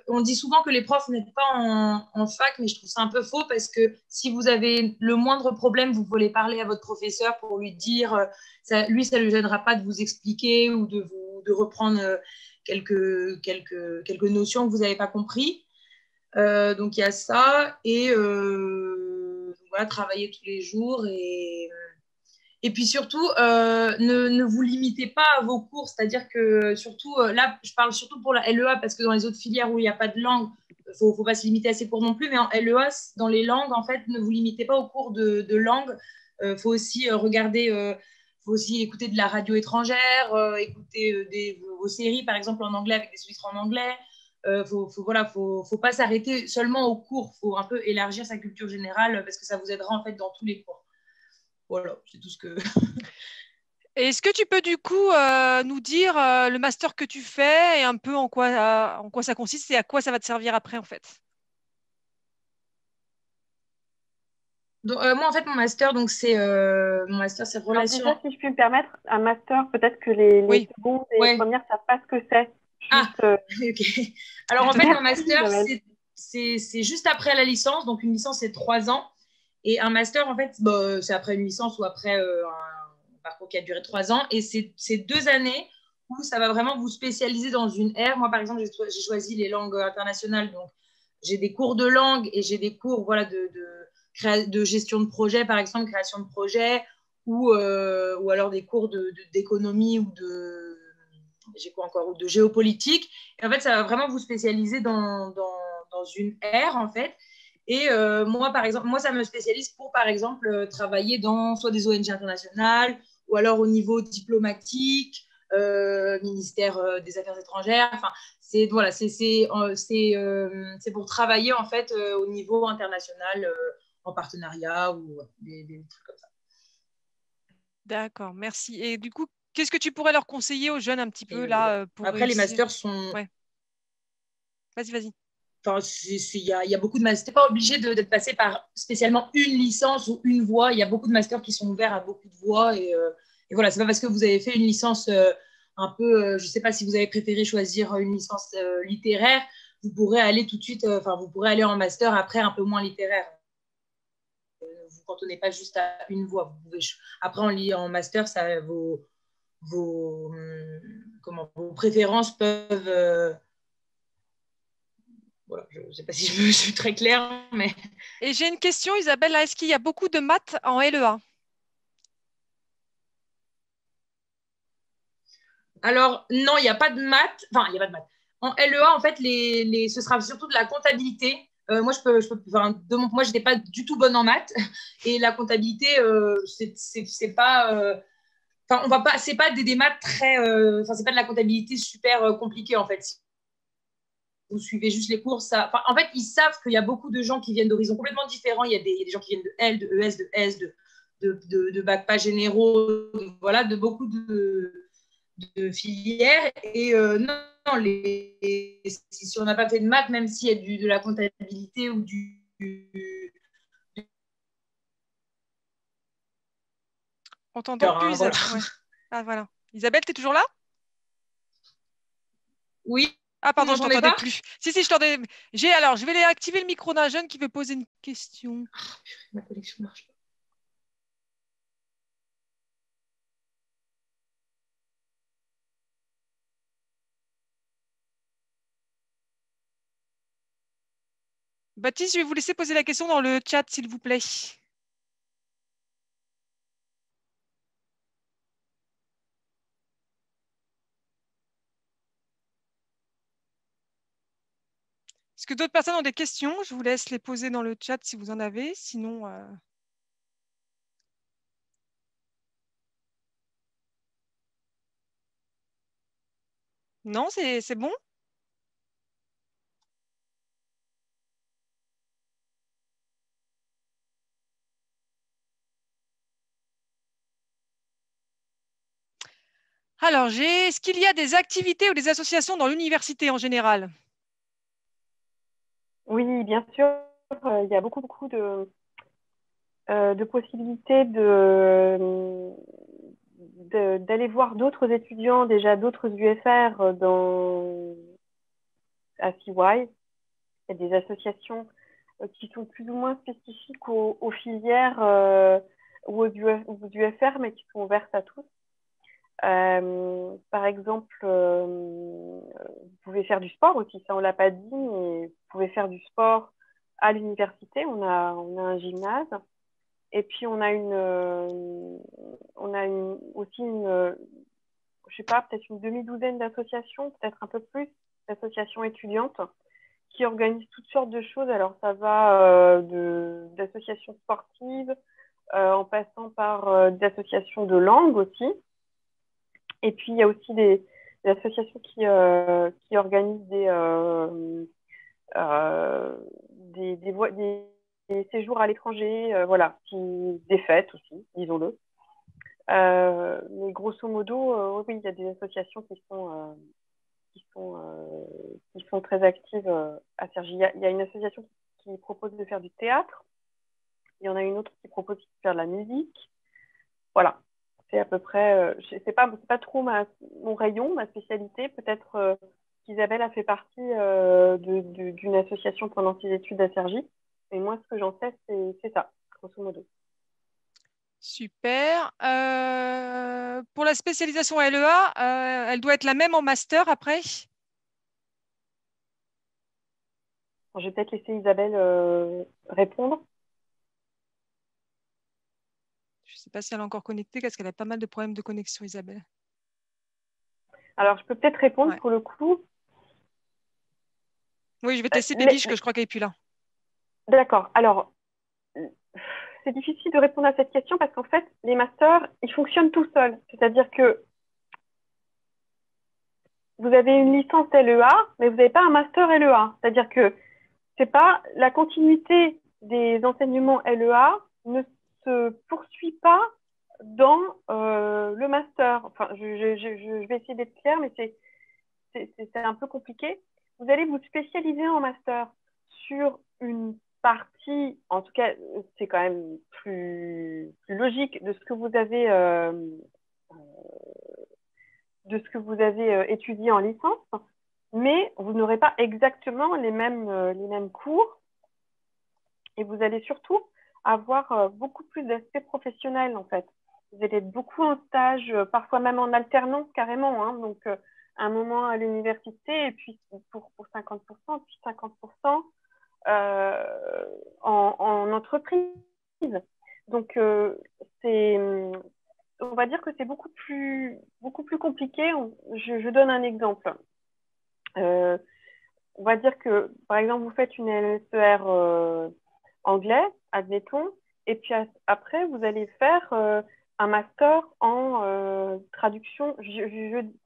on dit souvent que les profs n'êtes pas en fac, mais je trouve ça un peu faux parce que si vous avez le moindre problème, vous voulez parler à votre professeur pour lui dire, ça ne lui gênera pas de vous expliquer ou de reprendre quelques notions que vous n'avez pas compris. Donc il y a ça et voilà, travailler tous les jours et puis surtout ne vous limitez pas à vos cours, c'est-à-dire que surtout là je parle surtout pour la LEA parce que dans les autres filières où il n'y a pas de langue, faut pas se limiter à ces cours non plus, mais en LEA dans les langues en fait ne vous limitez pas aux cours de langue, faut aussi faut aussi écouter de la radio étrangère, écouter vos séries par exemple en anglais avec des sous-titres en anglais. Faut pas s'arrêter seulement aux cours, faut un peu élargir sa culture générale parce que ça vous aidera en fait dans tous les cours. Voilà, c'est tout ce que. Est-ce que tu peux du coup nous dire le master que tu fais et un peu en quoi ça consiste et à quoi ça va te servir après en fait? Donc, moi, en fait, mon master, c'est Alors relations. déjà, si je puis me permettre, un master, peut-être que les Oui. secondes et les Ouais. premières ne savent pas ce que c'est. Ah, ok. Alors, en fait, mon master, Isabelle. c'est juste après la licence. Donc, une licence, c'est 3 ans. Et un master, en fait, c'est après une licence ou après un parcours qui a duré 3 ans. Et c'est 2 années où ça va vraiment vous spécialiser dans une aire. Moi, par exemple, j'ai choisi les langues internationales. Donc, j'ai des cours de langue et j'ai des cours voilà, de gestion de projet, par exemple, création de projet, ou alors des cours d'économie ou j'ai quoi encore, ou de géopolitique. Et en fait, ça va vraiment vous spécialiser dans une ère, en fait. Et moi, par exemple, moi, ça me spécialise pour, par exemple, travailler dans soit des ONG internationales ou alors au niveau diplomatique, ministère des Affaires étrangères. Enfin, c'est voilà, c'est pour travailler en fait au niveau international en partenariat ou des trucs comme ça. D'accord, merci. Et du coup, qu'est-ce que tu pourrais leur conseiller aux jeunes un petit peu Voilà. là pour Après, les réussir? masters sont. Ouais. Vas-y. Enfin, il y a beaucoup de masters. Tu n'es pas obligé d'être passé par spécialement une licence ou une voie. Il y a beaucoup de masters qui sont ouverts à beaucoup de voies. Et voilà, c'est pas parce que vous avez fait une licence un peu, je ne sais pas si vous avez préféré choisir une licence littéraire, vous pourrez aller tout de suite, vous pourrez aller en master après un peu moins littéraire. Vous ne cantonnez pas juste à une voie. Vous pouvez, après, en master, ça, vos préférences peuvent. Voilà, je ne sais pas si je suis très claire, mais. Et j'ai une question, Isabelle, est-ce qu'il y a beaucoup de maths en LEA? Alors, non, il n'y a pas de maths. Enfin, il n'y a pas de maths. En LEA, en fait, ce sera surtout de la comptabilité. Moi, moi, je n'étais pas du tout bonne en maths. Et la comptabilité, c'est pas. Enfin, on va pas. C'est pas des maths très. Enfin, c'est pas de la comptabilité super compliquée, en fait. Si vous suivez juste les cours, ça. Enfin, en fait, ils savent qu'il y a beaucoup de gens qui viennent d'horizons complètement différents. Il y a des gens qui viennent de L, de ES, de S, de bac pas généraux, voilà, de beaucoup de filières. Et non, si on n'a pas fait de maths, même s'il y a de la comptabilité ou On t'entend plus, voilà. Ouais. Ah, voilà. Isabelle, tu es toujours là? Oui, Ah, vous pardon, je m'entendez t'entendais pas? plus. Si, je t'entendais. Alors, je vais activer le micro d'un jeune qui veut poser une question. Ma connexion marche pas. Baptiste, je vais vous laisser poser la question dans le chat, s'il vous plaît. Est-ce que d'autres personnes ont des questions? Je vous laisse les poser dans le chat si vous en avez. Sinon, non, c'est bon? Alors, est-ce qu'il y a des activités ou des associations dans l'université en général? Oui, bien sûr. Il y a beaucoup de possibilités d'aller voir d'autres étudiants, déjà d'autres UFR à CY. Il y a des associations qui sont plus ou moins spécifiques aux filières ou aux UFR, mais qui sont ouvertes à tous. Par exemple, vous pouvez faire du sport aussi, ça on l'a pas dit, mais vous pouvez faire du sport à l'université. On a un gymnase, et puis aussi je sais pas, peut-être une demi-douzaine d'associations, peut-être un peu plus, d'associations étudiantes qui organisent toutes sortes de choses. Alors ça va d'associations sportives, en passant par des associations de langue aussi. Et puis, il y a aussi des associations qui organisent des séjours à l'étranger, voilà, des fêtes aussi, disons-le. Mais grosso modo, oui, il y a des associations qui sont très actives à Cergy. Il y a une association qui propose de faire du théâtre. Il y en a une autre qui propose de faire de la musique. Voilà. C'est à peu près, c'est pas trop mon rayon, ma spécialité. Peut-être qu'Isabelle a fait partie d'une association pendant ses études à Cergy. Et moi, ce que j'en sais, c'est ça, grosso modo. Super. Pour la spécialisation LEA, elle doit être la même en master après? Alors, je vais peut-être laisser Isabelle répondre. Je ne sais pas si elle est encore connectée, parce qu'elle a pas mal de problèmes de connexion, Isabelle. Alors, je peux peut-être répondre Ouais. pour le coup. Oui, je vais te laisser Pébiche, que je crois qu'elle n'est plus là. D'accord. Alors, c'est difficile de répondre à cette question parce qu'en fait, les masters, ils fonctionnent tout seuls. C'est-à-dire que vous avez une licence LEA, mais vous n'avez pas un master LEA. C'est-à-dire que c'est pas la continuité des enseignements LEA ne se poursuit pas dans le master. Enfin, je vais essayer d'être claire, mais c'est un peu compliqué. Vous allez vous spécialiser en master sur une partie, en tout cas, c'est quand même plus logique de ce que vous avez étudié en licence, mais vous n'aurez pas exactement les mêmes cours et vous allez surtout avoir beaucoup plus d'aspects professionnels en fait. Vous allez être beaucoup en stage, parfois même en alternance carrément, hein, donc un moment à l'université et puis pour 50%, puis 50% en entreprise. Donc, on va dire que c'est beaucoup plus compliqué. Je donne un exemple. On va dire que, par exemple, vous faites une LSER anglais, admettons, et puis après, vous allez faire un master en traduction.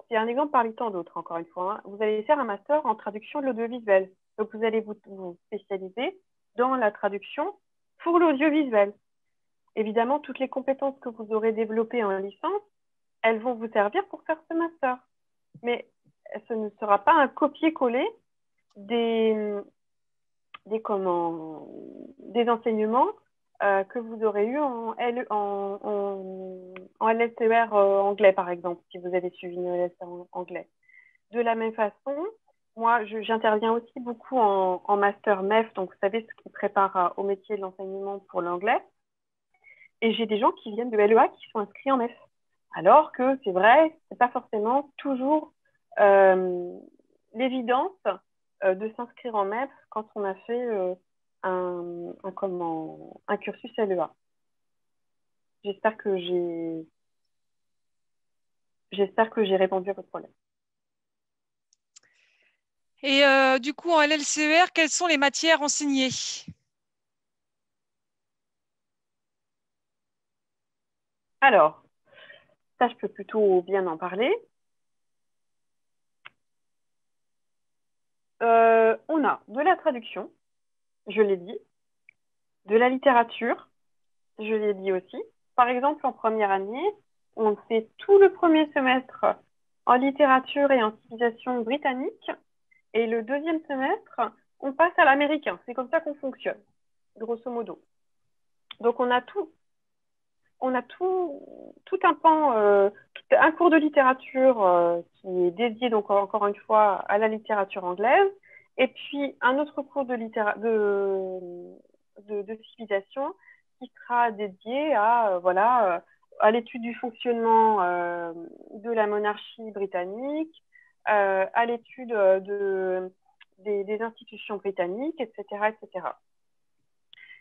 C'est un exemple parmi tant d'autres, encore une fois. Hein. Vous allez faire un master en traduction de l'audiovisuel. Donc, vous allez vous spécialiser dans la traduction pour l'audiovisuel. Évidemment, toutes les compétences que vous aurez développées en licence, elles vont vous servir pour faire ce master. Mais ce ne sera pas un copier-coller des enseignements que vous aurez eu en LSER anglais, par exemple, si vous avez suivi une LSER anglais. De la même façon, moi, j'interviens aussi beaucoup en master MEF, donc vous savez, ce qui prépare au métier de l'enseignement pour l'anglais. Et j'ai des gens qui viennent de LEA qui sont inscrits en MEF. Alors que c'est vrai, c'est pas forcément toujours l'évidence de s'inscrire en MEF quand on a fait un cursus LEA. J'espère que j'ai répondu à votre problème. Et du coup, en LLCER, quelles sont les matières enseignées? Alors, ça, je peux plutôt bien en parler. On a de la traduction, je l'ai dit, de la littérature, je l'ai dit aussi. Par exemple, en première année, on fait tout le premier semestre en littérature et en civilisation britannique. Et le deuxième semestre, on passe à l'américain. C'est comme ça qu'on fonctionne, grosso modo. Donc, on a tout un pan, un cours de littérature qui est dédié, donc encore une fois, à la littérature anglaise. Et puis, un autre cours de civilisation qui sera dédié à, à l'étude du fonctionnement de la monarchie britannique, à l'étude des institutions britanniques, etc., etc.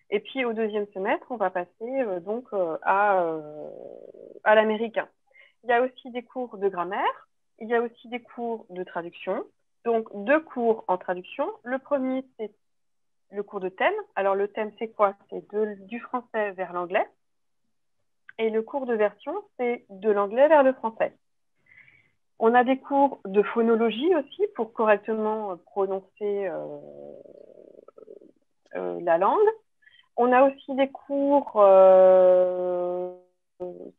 Et puis, au deuxième semestre, on va passer à l'américain. Il y a aussi des cours de grammaire, il y a aussi des cours de traduction. Donc, 2 cours en traduction. Le premier, c'est le cours de thème. Alors, le thème, c'est quoi? C'est du français vers l'anglais. Et le cours de version, c'est de l'anglais vers le français. On a des cours de phonologie aussi pour correctement prononcer la langue. On a aussi des cours,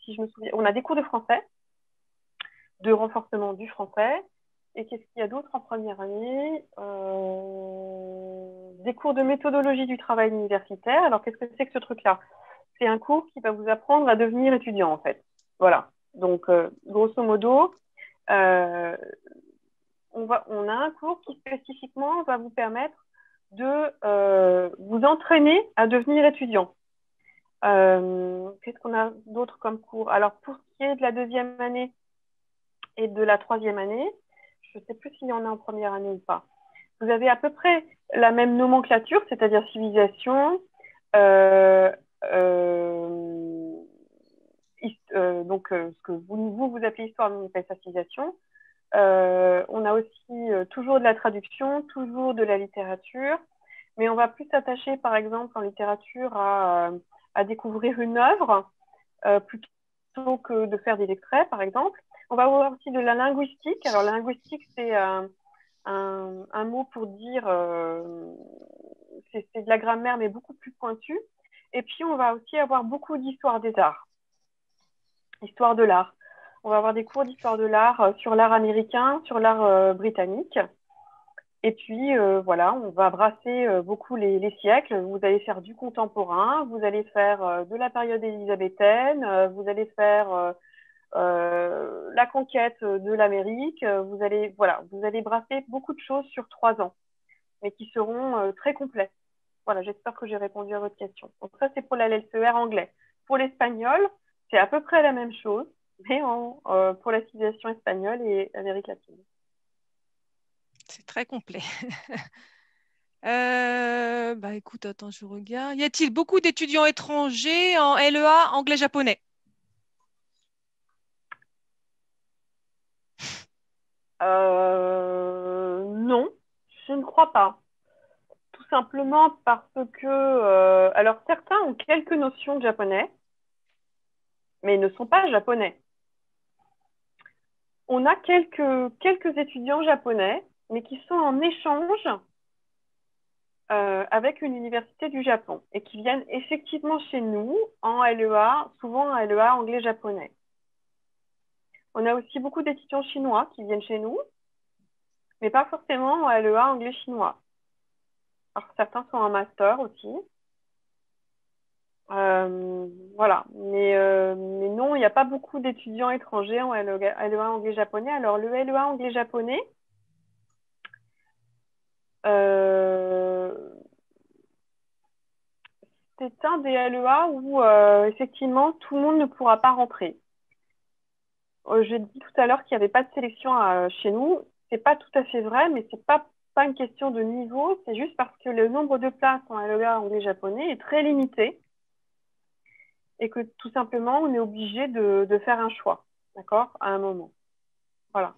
si je me souviens, on a des cours de français, de renforcement du français. Et qu'est-ce qu'il y a d'autre en première année? Des cours de méthodologie du travail universitaire. Alors, qu'est-ce que c'est que ce truc-là? C'est un cours qui va vous apprendre à devenir étudiant, en fait. Voilà. Donc, grosso modo, on a un cours qui spécifiquement va vous permettre de vous entraîner à devenir étudiant. Qu'est-ce qu'on a d'autre comme cours? Alors, pour ce qui est de la deuxième année et de la troisième année, je ne sais plus s'il y en a en première année ou pas. Vous avez à peu près la même nomenclature, c'est-à-dire civilisation, donc ce que vous appelez histoire, nous on appelle ça civilisation. On a aussi toujours de la traduction, toujours de la littérature, mais on va plus s'attacher, par exemple, en littérature à découvrir une œuvre plutôt que de faire des extraits, par exemple. On va avoir aussi de la linguistique. Alors, la linguistique, c'est un mot pour dire, c'est de la grammaire, mais beaucoup plus pointue. Et puis, on va aussi avoir beaucoup d'histoire des arts, histoire de l'art. On va avoir des cours d'histoire de l'art sur l'art américain, sur l'art britannique. Et puis, voilà, on va brasser beaucoup les siècles. Vous allez faire du contemporain, vous allez faire de la période élisabéthaine, vous allez faire la conquête de l'Amérique. Vous allez brasser beaucoup de choses sur 3 ans, mais qui seront très complètes. Voilà, j'espère que j'ai répondu à votre question. Donc ça, c'est pour la LLCER anglais. Pour l'espagnol, c'est à peu près la même chose, mais pour la civilisation espagnole et Amérique latine. C'est très complet. Écoute, attends, je regarde. Y a-t-il beaucoup d'étudiants étrangers en LEA anglais-japonais? Non, je ne crois pas. Tout simplement parce que, alors certains ont quelques notions de japonais, mais ils ne sont pas japonais. On a quelques étudiants japonais, mais qui sont en échange avec une université du Japon et qui viennent effectivement chez nous en LEA, souvent en LEA anglais-japonais. On a aussi beaucoup d'étudiants chinois qui viennent chez nous, mais pas forcément en LEA anglais-chinois. Alors, certains sont en master aussi. Voilà. Mais non, il n'y a pas beaucoup d'étudiants étrangers en LEA anglais-japonais. Alors, le LEA anglais-japonais, c'est un des LEA où, effectivement, tout le monde ne pourra pas rentrer. Je dis tout à l'heure qu'il n'y avait pas de sélection chez nous. C'est pas tout à fait vrai, mais c'est pas une question de niveau. C'est juste parce que le nombre de places en LEA anglais-japonais est très limité et que tout simplement, on est obligé de faire un choix, d'accord, à un moment. Voilà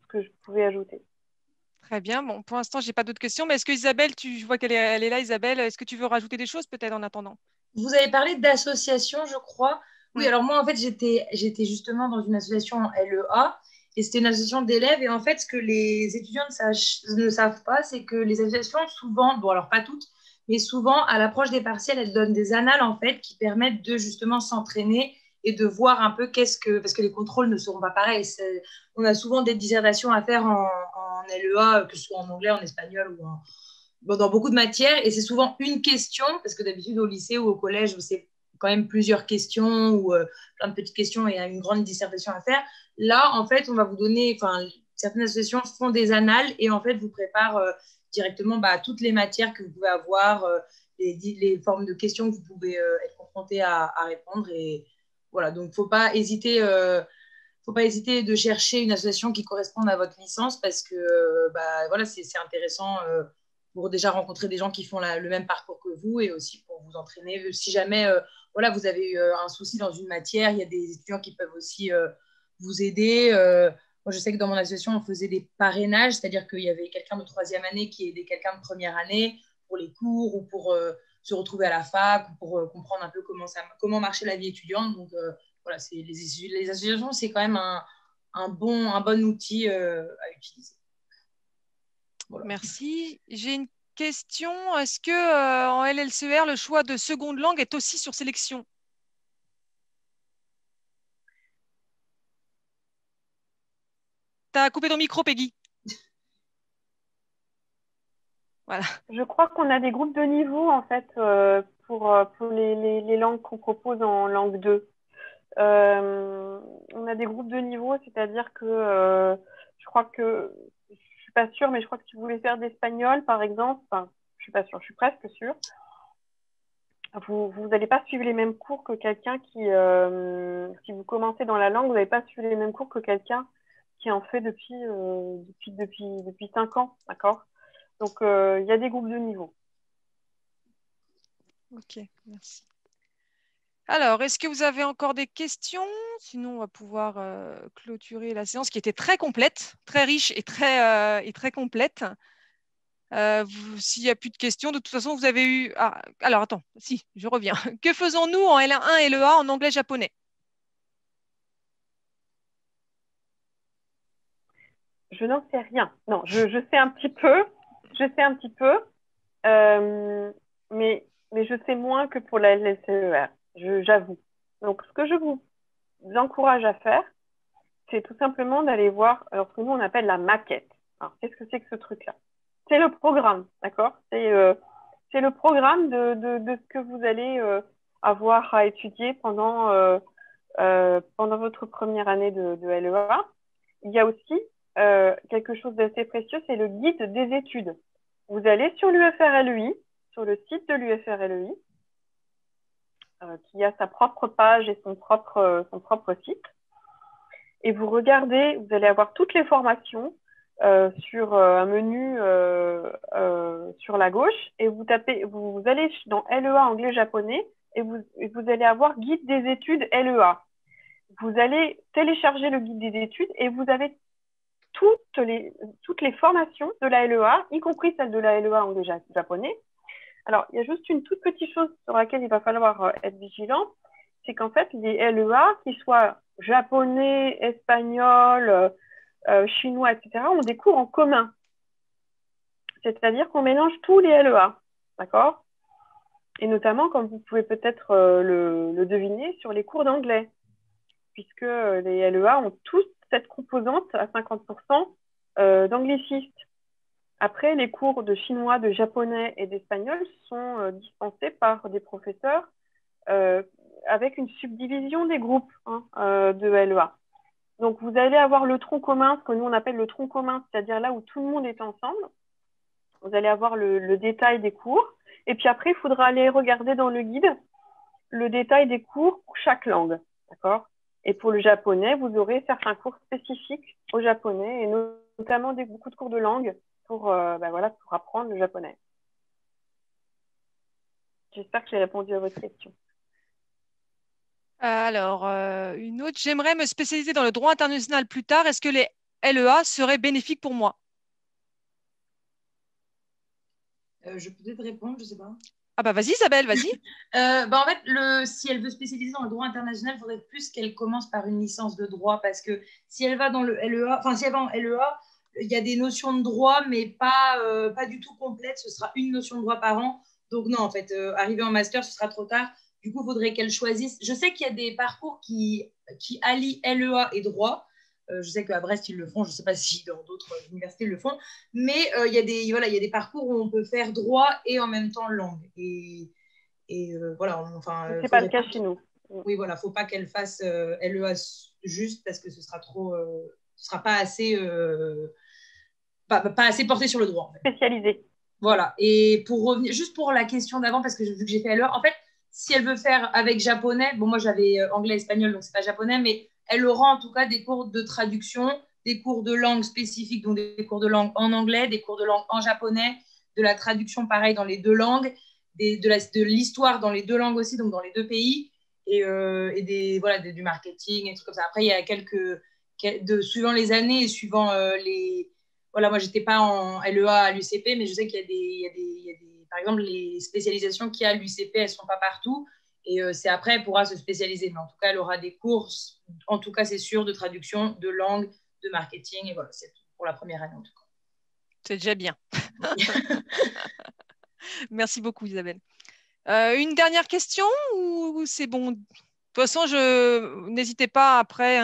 ce que je pouvais ajouter. Très bien. Bon, pour l'instant, je n'ai pas d'autres questions, mais est-ce que Isabelle, je vois qu'elle est là, Isabelle, est-ce que tu veux rajouter des choses peut-être en attendant? Vous avez parlé d'association, je crois. Oui, Mm. alors moi, en fait, j'étais justement dans une association en LEA et c'était une association d'élèves. Et en fait, ce que les étudiants ne savent pas, c'est que les associations, souvent, bon, alors pas toutes, mais souvent, à l'approche des partiels, elles donnent des annales, en fait, qui permettent de justement s'entraîner et de voir un peu parce que les contrôles ne seront pas pareils. On a souvent des dissertations à faire en LEA, que ce soit en anglais, en espagnol ou dans beaucoup de matières, et c'est souvent une question, parce que d'habitude au lycée ou au collège, c'est quand même plusieurs questions ou plein de petites questions et une grande dissertation à faire. Là, en fait, on va vous donner, certaines associations font des annales et en fait, vous préparent directement toutes les matières que vous pouvez avoir, les formes de questions que vous pouvez être confrontés à répondre. Et voilà, donc faut pas hésiter de chercher une association qui corresponde à votre licence parce que voilà, c'est intéressant pour déjà rencontrer des gens qui font le même parcours que vous et aussi pour vous entraîner. Si jamais voilà, vous avez eu un souci dans une matière, il y a des étudiants qui peuvent aussi vous aider. Moi, je sais que dans mon association, on faisait des parrainages, c'est-à-dire qu'il y avait quelqu'un de troisième année qui aidait quelqu'un de première année pour les cours ou pour se retrouver à la fac ou pour comprendre un peu comment marchait la vie étudiante. Donc, voilà, les associations, c'est quand même un bon outil à utiliser. Voilà. Merci. J'ai une question. Est-ce que en LLCER, le choix de seconde langue est aussi sur sélection? Tu as coupé ton micro, Peggy. Voilà. Je crois qu'on a des groupes de niveau, en fait, pour les langues qu'on propose en langue 2. On a des groupes de niveau, c'est-à-dire que je crois que, je suis pas sûre, mais je crois que si vous voulez faire d'espagnol, par exemple, je suis pas sûre, je suis presque sûre, vous n'allez pas suivre les mêmes cours que quelqu'un qui, si vous commencez dans la langue, vous n'allez pas suivre les mêmes cours que quelqu'un qui en fait depuis 5 ans, d'accord? Donc, il y a des groupes de niveau. Ok, merci. Alors, est-ce que vous avez encore des questions? Sinon, on va pouvoir clôturer la séance qui était très complète, très riche et très complète. S'il n'y a plus de questions, de toute façon, vous avez eu... Ah, alors, attends, si, je reviens. Que faisons-nous en L1 et LEA en anglais-japonais? Je n'en sais rien. Non, je sais un petit peu. Je sais un petit peu. Mais je sais moins que pour la LCER, j'avoue. Donc, ce que je vous encourage à faire, c'est tout simplement d'aller voir ce que nous, on appelle la maquette. Alors, qu'est-ce que c'est que ce truc-là? C'est le programme, d'accord? C'est le programme de ce que vous allez avoir à étudier pendant votre première année de LEA. Il y a aussi quelque chose d'assez précieux, c'est le guide des études. Vous allez sur l'UFRLEI, sur le site de l'UFRLEI, qui a sa propre page et son propre site. Et vous regardez, vous allez avoir toutes les formations sur un menu sur la gauche et vous allez dans LEA anglais-japonais et vous allez avoir guide des études LEA. Vous allez télécharger le guide des études et vous avez toutes les formations de la LEA, y compris celles de la LEA anglais japonais. Alors, il y a juste une toute petite chose sur laquelle il va falloir être vigilant, c'est qu'en fait, les LEA, qu'ils soient japonais, espagnols, chinois, etc., ont des cours en commun. C'est-à-dire qu'on mélange tous les LEA, d'accord? Et notamment, comme vous pouvez peut-être le deviner, sur les cours d'anglais, puisque les LEA ont tous cette composante à 50% d'anglicistes. Après, les cours de chinois, de japonais et d'espagnol sont dispensés par des professeurs avec une subdivision des groupes de LEA. Donc, vous allez avoir le tronc commun, ce que nous on appelle le tronc commun, c'est-à-dire là où tout le monde est ensemble. Vous allez avoir le détail des cours. Et puis après, il faudra aller regarder dans le guide le détail des cours pour chaque langue. D'accord ? Et pour le japonais, vous aurez certains cours spécifiques au japonais, et notamment beaucoup de cours de langue pour apprendre le japonais. J'espère que j'ai répondu à votre question. Alors, une autre. J'aimerais me spécialiser dans le droit international plus tard. Est-ce que les LEA seraient bénéfiques pour moi? Je peux peut-être répondre, je ne sais pas. Ah bah vas-y Isabelle, vas-y. En fait, si elle veut spécialiser dans le droit international, il faudrait plus qu'elle commence par une licence de droit, parce que si elle va dans le LEA, enfin si elle va en LEA, il y a des notions de droit, mais pas du tout complètes. Ce sera une notion de droit par an. Donc non, en fait, arriver en master, ce sera trop tard. Du coup, il faudrait qu'elle choisisse. Je sais qu'il y a des parcours qui allient LEA et droit. Je sais qu'à Brest, ils le font. Je ne sais pas si dans d'autres universités, ils le font. Mais il y a des parcours où on peut faire droit et en même temps langue. Voilà. Enfin, c'est pas le cas chez nous. Oui, voilà. Il ne faut pas qu'elle fasse LEA juste, parce que ce sera trop... ce sera pas assez... pas assez porté sur le droit. En fait. Spécialisé. Voilà. Et pour revenir, juste pour la question d'avant, parce que vu que j'ai fait LEA, en fait, si elle veut faire avec japonais, bon, moi j'avais anglais, espagnol, donc c'est pas japonais, mais elle aura en tout cas des cours de traduction, des cours de langue spécifiques, donc des cours de langue en anglais, des cours de langue en japonais, de la traduction pareil dans les deux langues, de l'histoire dans les deux langues aussi, donc dans les deux pays, et du marketing, et des trucs comme ça. Après, il y a suivant les années et suivant les... Voilà, moi, je n'étais pas en LEA à l'UCP, mais je sais qu'il y a des par exemple, les spécialisations qu'il y a à l'UCP, elles ne sont pas partout. Et c'est après, elle pourra se spécialiser. Mais en tout cas, elle aura des cours, en tout cas, c'est sûr, de traduction, de langue, de marketing. Et voilà, c'est tout pour la première année, en tout cas. C'est déjà bien. Merci beaucoup, Isabelle. Une dernière question ou c'est bon? De toute façon, n'hésitez pas après,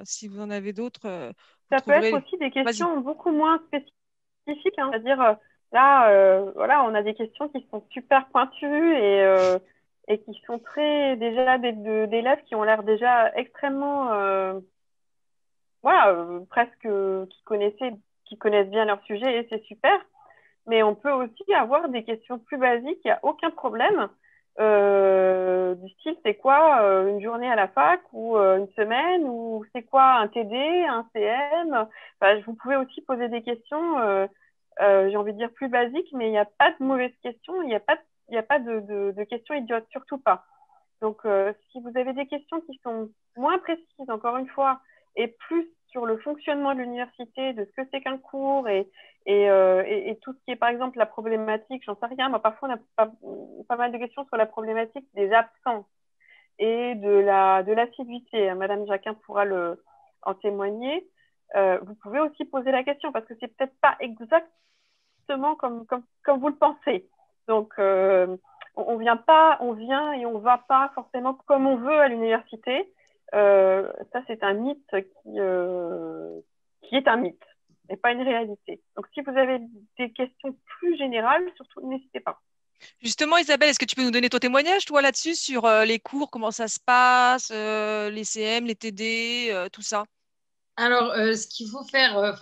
si vous en avez d'autres. Ça peut être aussi des questions beaucoup moins spécifiques. C'est-à-dire, là, on a des questions qui sont super pointues et qui sont très déjà d'élèves qui ont l'air déjà extrêmement, presque qui connaissent bien leur sujet, et c'est super. Mais on peut aussi avoir des questions plus basiques, il n'y a aucun problème. Du style, c'est quoi une journée à la fac ou une semaine, ou c'est quoi un TD, un CM. Enfin, vous pouvez aussi poser des questions, j'ai envie de dire plus basiques, mais il n'y a pas de mauvaises questions, il n'y a pas de questions idiotes, surtout pas. Donc, si vous avez des questions qui sont moins précises, encore une fois, et plus sur le fonctionnement de l'université, de ce que c'est qu'un cours et tout ce qui est, par exemple, la problématique, j'en sais rien, moi, parfois, on a pas mal de questions sur la problématique des absences et de l'assiduité. Madame Jacquin pourra en témoigner. Vous pouvez aussi poser la question, parce que c'est peut-être pas exactement comme vous le pensez. Donc, on vient et on va pas forcément comme on veut à l'université. Ça, c'est un mythe qui est un mythe et pas une réalité. Donc, si vous avez des questions plus générales, surtout, n'hésitez pas. Justement, Isabelle, est-ce que tu peux nous donner ton témoignage, toi, là-dessus, sur les cours, comment ça se passe, les CM, les TD, tout ça? Alors, ce qu'il faut faire,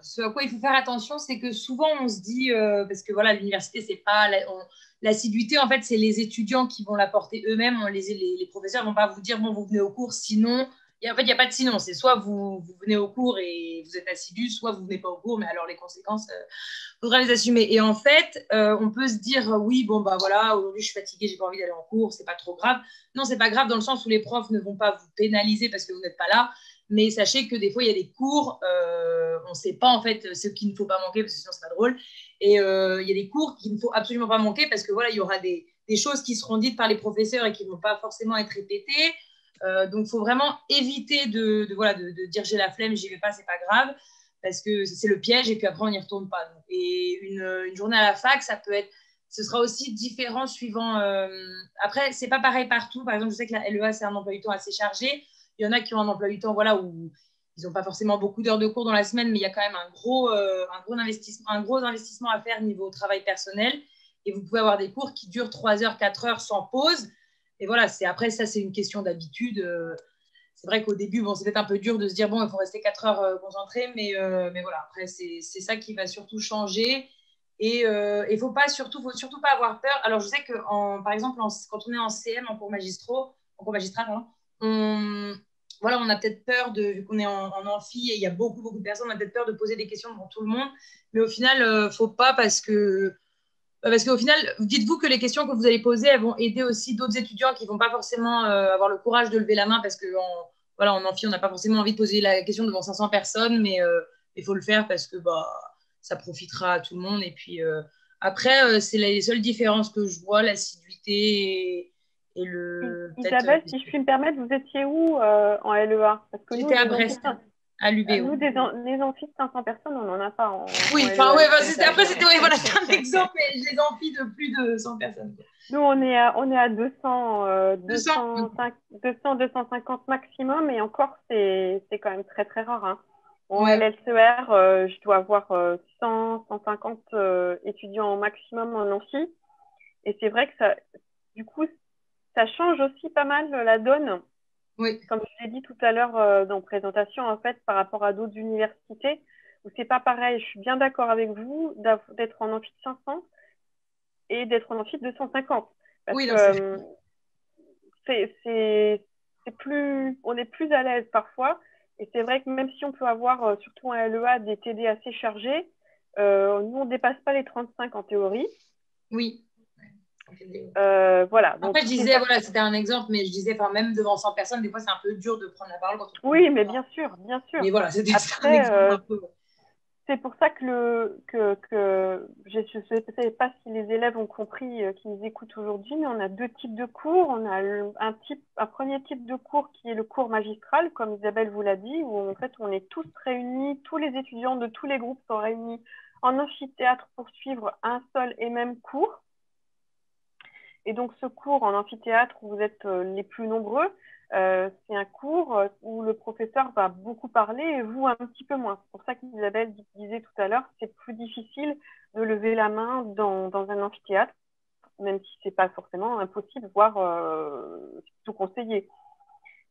ce à quoi il faut faire attention, c'est que souvent, on se dit, parce que voilà, l'université, c'est pas... L'assiduité, en fait, c'est les étudiants qui vont l'apporter eux-mêmes. Les professeurs ne vont pas vous dire, bon, vous venez au cours, sinon... En fait, il n'y a pas de sinon. C'est soit vous venez au cours et vous êtes assidu, soit vous ne venez pas au cours, mais alors les conséquences, il faudra les assumer. Et en fait, on peut se dire, oui, bon, bah voilà, aujourd'hui, je suis fatiguée, j'ai pas envie d'aller en cours, c'est pas trop grave. Non, c'est pas grave dans le sens où les profs ne vont pas vous pénaliser parce que vous n'êtes pas là, Mais sachez que des fois, il y a des cours, on ne sait pas en fait ce qu'il ne faut pas manquer, parce que sinon, ce n'est pas drôle. Et il y a des cours qu'il ne faut absolument pas manquer, parce que voilà, il y aura des choses qui seront dites par les professeurs et qui ne vont pas forcément être répétées. Donc, il faut vraiment éviter de dire j'ai la flemme, j'y vais pas, c'est pas grave, parce que c'est le piège et puis après, on n'y retourne pas. Donc. Et une journée à la fac, ce sera aussi différent suivant. Après, c'est pas pareil partout. Par exemple, je sais que la LEA, c'est un emploi du temps assez chargé. Il y en a qui ont un emploi du temps où ils n'ont pas forcément beaucoup d'heures de cours dans la semaine, mais il y a quand même un gros investissement à faire niveau travail personnel. Et vous pouvez avoir des cours qui durent 3 heures, 4 heures sans pause. Et voilà, après, ça, c'est une question d'habitude. C'est vrai qu'au début, c'est peut-être un peu dur de se dire, il faut rester 4 heures concentré, mais voilà, après, c'est ça qui va surtout changer. Et il faut surtout pas avoir peur. Alors, je sais que, par exemple, quand on est en CM, en cours magistral, on a peut-être peur, vu qu'on est en amphi et il y a beaucoup, beaucoup de personnes, on a peut-être peur de poser des questions devant tout le monde. Mais au final, il ne faut pas parce qu'au final, dites-vous que les questions que vous allez poser, elles vont aider aussi d'autres étudiants qui ne vont pas forcément avoir le courage de lever la main parce qu'en amphi, on n'a pas forcément envie de poser la question devant 500 personnes, mais il faut le faire parce que ça profitera à tout le monde. Et puis après, c'est les seules différences que je vois, l'assiduité et le… Isabelle, si je puis me permettre, vous étiez où en LEA? Parce que j'étais à Brest, à l'UBO. Nous, les amphis de 500 personnes, on n'en a pas en oui, enfin, ouais, c'était un exemple, mais les amphis de plus de 100 personnes. Nous, on est à 200, 250 maximum, et encore, c'est quand même très, très rare. Hein. En LLCR, je dois avoir 100, 150 étudiants au maximum en amphi. Et c'est vrai que ça, du coup, ça change aussi pas mal la donne. Oui. Comme je l'ai dit tout à l'heure dans la présentation, en fait, par rapport à d'autres universités, où c'est pas pareil. Je suis bien d'accord avec vous d'être en amphi de 500 et d'être en amphi de 250. Parce que on est plus à l'aise parfois. Et c'est vrai que même si on peut avoir, surtout en LEA, des TD assez chargés, nous, on ne dépasse pas les 35 en théorie. Oui. Voilà. Après, je disais, c'était un exemple, mais je disais, même devant 100 personnes, des fois, c'est un peu dur de prendre la parole. Oui, mais bien sûr, bien sûr. Mais voilà, c'était un exemple un peu. C'est pour ça que je ne sais pas si les élèves ont compris qui nous écoutent aujourd'hui, mais on a 2 types de cours. On a un premier type de cours qui est le cours magistral, comme Isabelle vous l'a dit, où en fait on est tous réunis, tous les étudiants de tous les groupes sont réunis en amphithéâtre pour suivre un seul et même cours. Et donc ce cours en amphithéâtre où vous êtes les plus nombreux, c'est un cours où le professeur va beaucoup parler et vous un petit peu moins. C'est pour ça qu'Isabelle disait tout à l'heure, c'est plus difficile de lever la main dans un amphithéâtre, même si c'est pas forcément impossible, voire tout conseillé.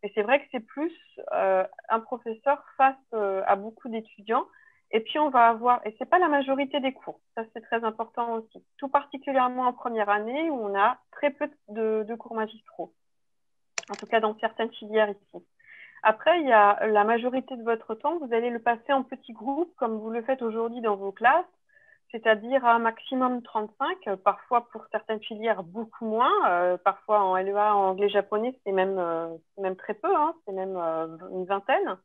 Et c'est vrai que c'est plus un professeur face à beaucoup d'étudiants. Et puis, on va avoir, et ce n'est pas la majorité des cours, ça c'est très important aussi, tout particulièrement en première année où on a très peu de cours magistraux, en tout cas dans certaines filières ici. Après, il y a la majorité de votre temps, vous allez le passer en petits groupes comme vous le faites aujourd'hui dans vos classes, c'est-à-dire à un maximum 35, parfois pour certaines filières beaucoup moins, parfois en LEA, en anglais-japonais, c'est même très peu, hein, c'est même une vingtaine.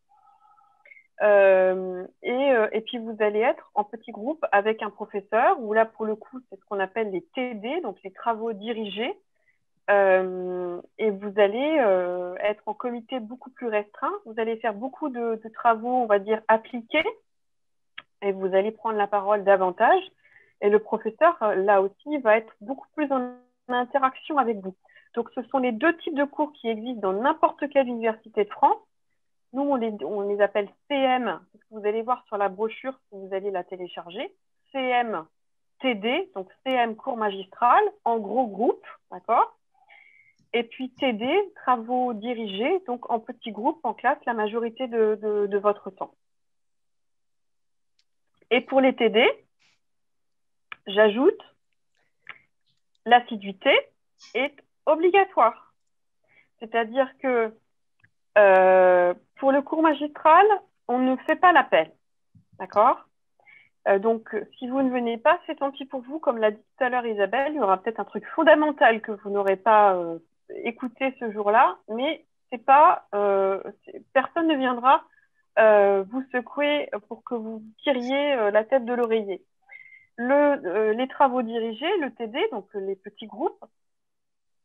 Et puis vous allez être en petit groupe avec un professeur, où là pour le coup c'est ce qu'on appelle les TD, donc les travaux dirigés, et vous allez être en comité beaucoup plus restreint, vous allez faire beaucoup de travaux, on va dire, appliqués, et vous allez prendre la parole davantage, et le professeur là aussi va être beaucoup plus en interaction avec vous. Donc ce sont les 2 types de cours qui existent dans n'importe quelle université de France. Nous, on les appelle CM, parce que vous allez voir sur la brochure si vous allez la télécharger. CM TD, donc CM cours magistral, en gros groupe, d'accord? Et puis TD, travaux dirigés, donc en petits groupes, en classe, la majorité de votre temps. Et pour les TD, j'ajoute, l'assiduité est obligatoire. C'est-à-dire que pour le cours magistral, on ne fait pas l'appel, d'accord? Donc, si vous ne venez pas, c'est tant pis pour vous. Comme l'a dit tout à l'heure Isabelle, il y aura peut-être un truc fondamental que vous n'aurez pas écouté ce jour-là, mais personne ne viendra vous secouer pour que vous tiriez la tête de l'oreiller. Les travaux dirigés, le TD, donc les petits groupes,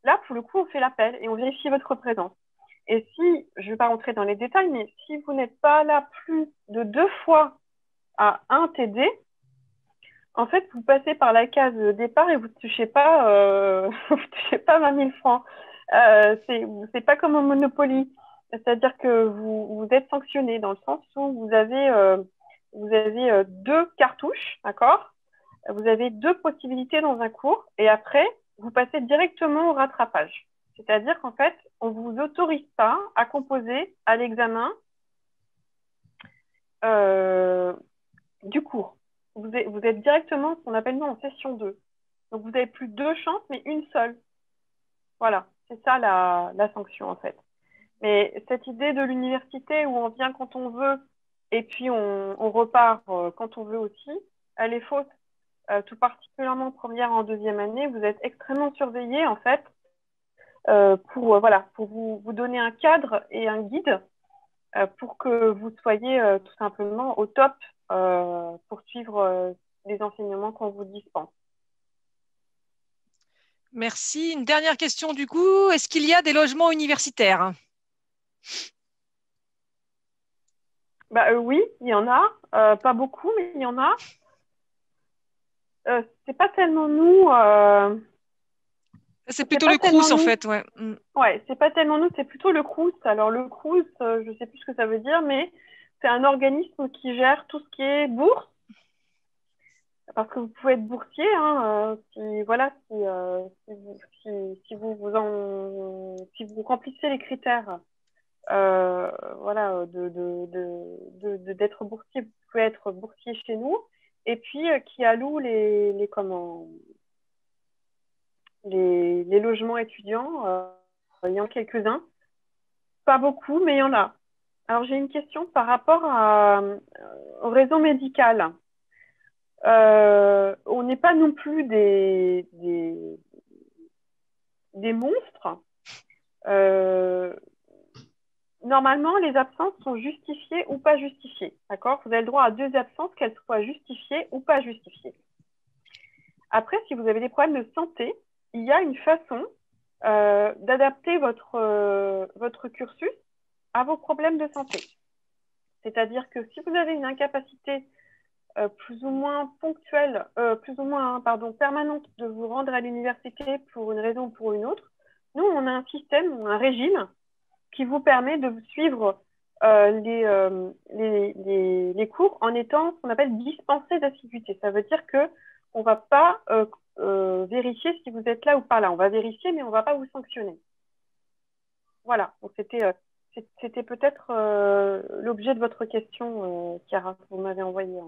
là, pour le coup, on fait l'appel et on vérifie votre présence. Et si, je ne vais pas rentrer dans les détails, mais si vous n'êtes pas là plus de 2 fois à un TD, en fait, vous passez par la case départ et vous ne touchez pas, vous touchez pas 20 000 francs. C'est pas comme au Monopoly. C'est-à-dire que vous êtes sanctionné dans le sens où vous avez 2 cartouches, d'accord? Vous avez 2 possibilités dans un cours et après, vous passez directement au rattrapage. C'est-à-dire qu'en fait, on ne vous autorise pas à composer à l'examen du cours. Vous êtes directement, ce qu'on appelle nous en session 2. Donc, vous n'avez plus 2 chances, mais une seule. Voilà, c'est ça la sanction en fait. Mais cette idée de l'université où on vient quand on veut et puis on repart quand on veut aussi, elle est fausse. Tout particulièrement en première et en deuxième année, vous êtes extrêmement surveillés en fait pour vous donner un cadre et un guide pour que vous soyez tout simplement au top pour suivre les enseignements qu'on vous dispense. Merci. Une dernière question du coup. Est-ce qu'il y a des logements universitaires? Oui, il y en a. Pas beaucoup, mais il y en a. C'est pas tellement nous. C'est plutôt le Crous en fait, ouais. Ouais, c'est pas tellement nous, c'est plutôt le Crous. Alors le Crous, je sais plus ce que ça veut dire, mais c'est un organisme qui gère tout ce qui est bourse. Parce que vous pouvez être boursier, hein, si vous remplissez les critères, d'être boursier, vous pouvez être boursier chez nous. Et puis qui alloue les logements étudiants, il y en a quelques-uns, pas beaucoup, mais il y en a. Alors j'ai une question par rapport au réseau médical. On n'est pas non plus des monstres. Normalement, les absences sont justifiées ou pas justifiées. D'accord? Vous avez le droit à 2 absences, qu'elles soient justifiées ou pas justifiées. Après, si vous avez des problèmes de santé, il y a une façon d'adapter votre cursus à vos problèmes de santé. C'est-à-dire que si vous avez une incapacité plus ou moins ponctuelle, permanente de vous rendre à l'université pour une raison ou pour une autre, nous, on a un système, un régime qui vous permet de suivre les cours en étant ce qu'on appelle dispensé d'assiduité. Ça veut dire qu'on ne va pas vérifier si vous êtes là ou pas là. On va vérifier, mais on ne va pas vous sanctionner. Voilà, donc c'était peut-être l'objet de votre question, Chiara, que vous m'avez envoyée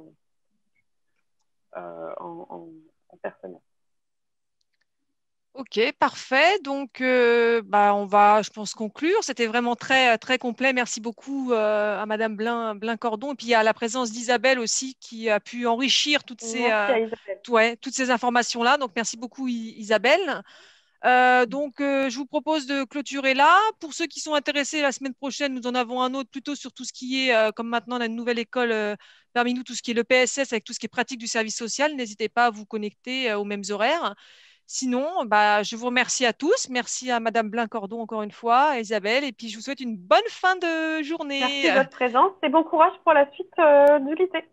en personnel. Ok, parfait. Donc, on va, je pense, conclure. C'était vraiment très, très complet. Merci beaucoup à Madame Blain-Cordon. Et puis, à la présence d'Isabelle aussi, qui a pu enrichir toutes ces informations-là. Donc, merci beaucoup, Isabelle. Je vous propose de clôturer là. Pour ceux qui sont intéressés, la semaine prochaine, nous en avons un autre plutôt sur tout ce qui est, comme maintenant, on a une nouvelle école parmi nous, tout ce qui est le PSS avec tout ce qui est pratique du service social. N'hésitez pas à vous connecter aux mêmes horaires. Sinon, je vous remercie à tous. Merci à Madame Blain-Cordon encore une fois, à Isabelle. Et puis, je vous souhaite une bonne fin de journée. Merci de votre présence et bon courage pour la suite du lycée.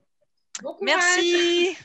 Bon courage. Merci.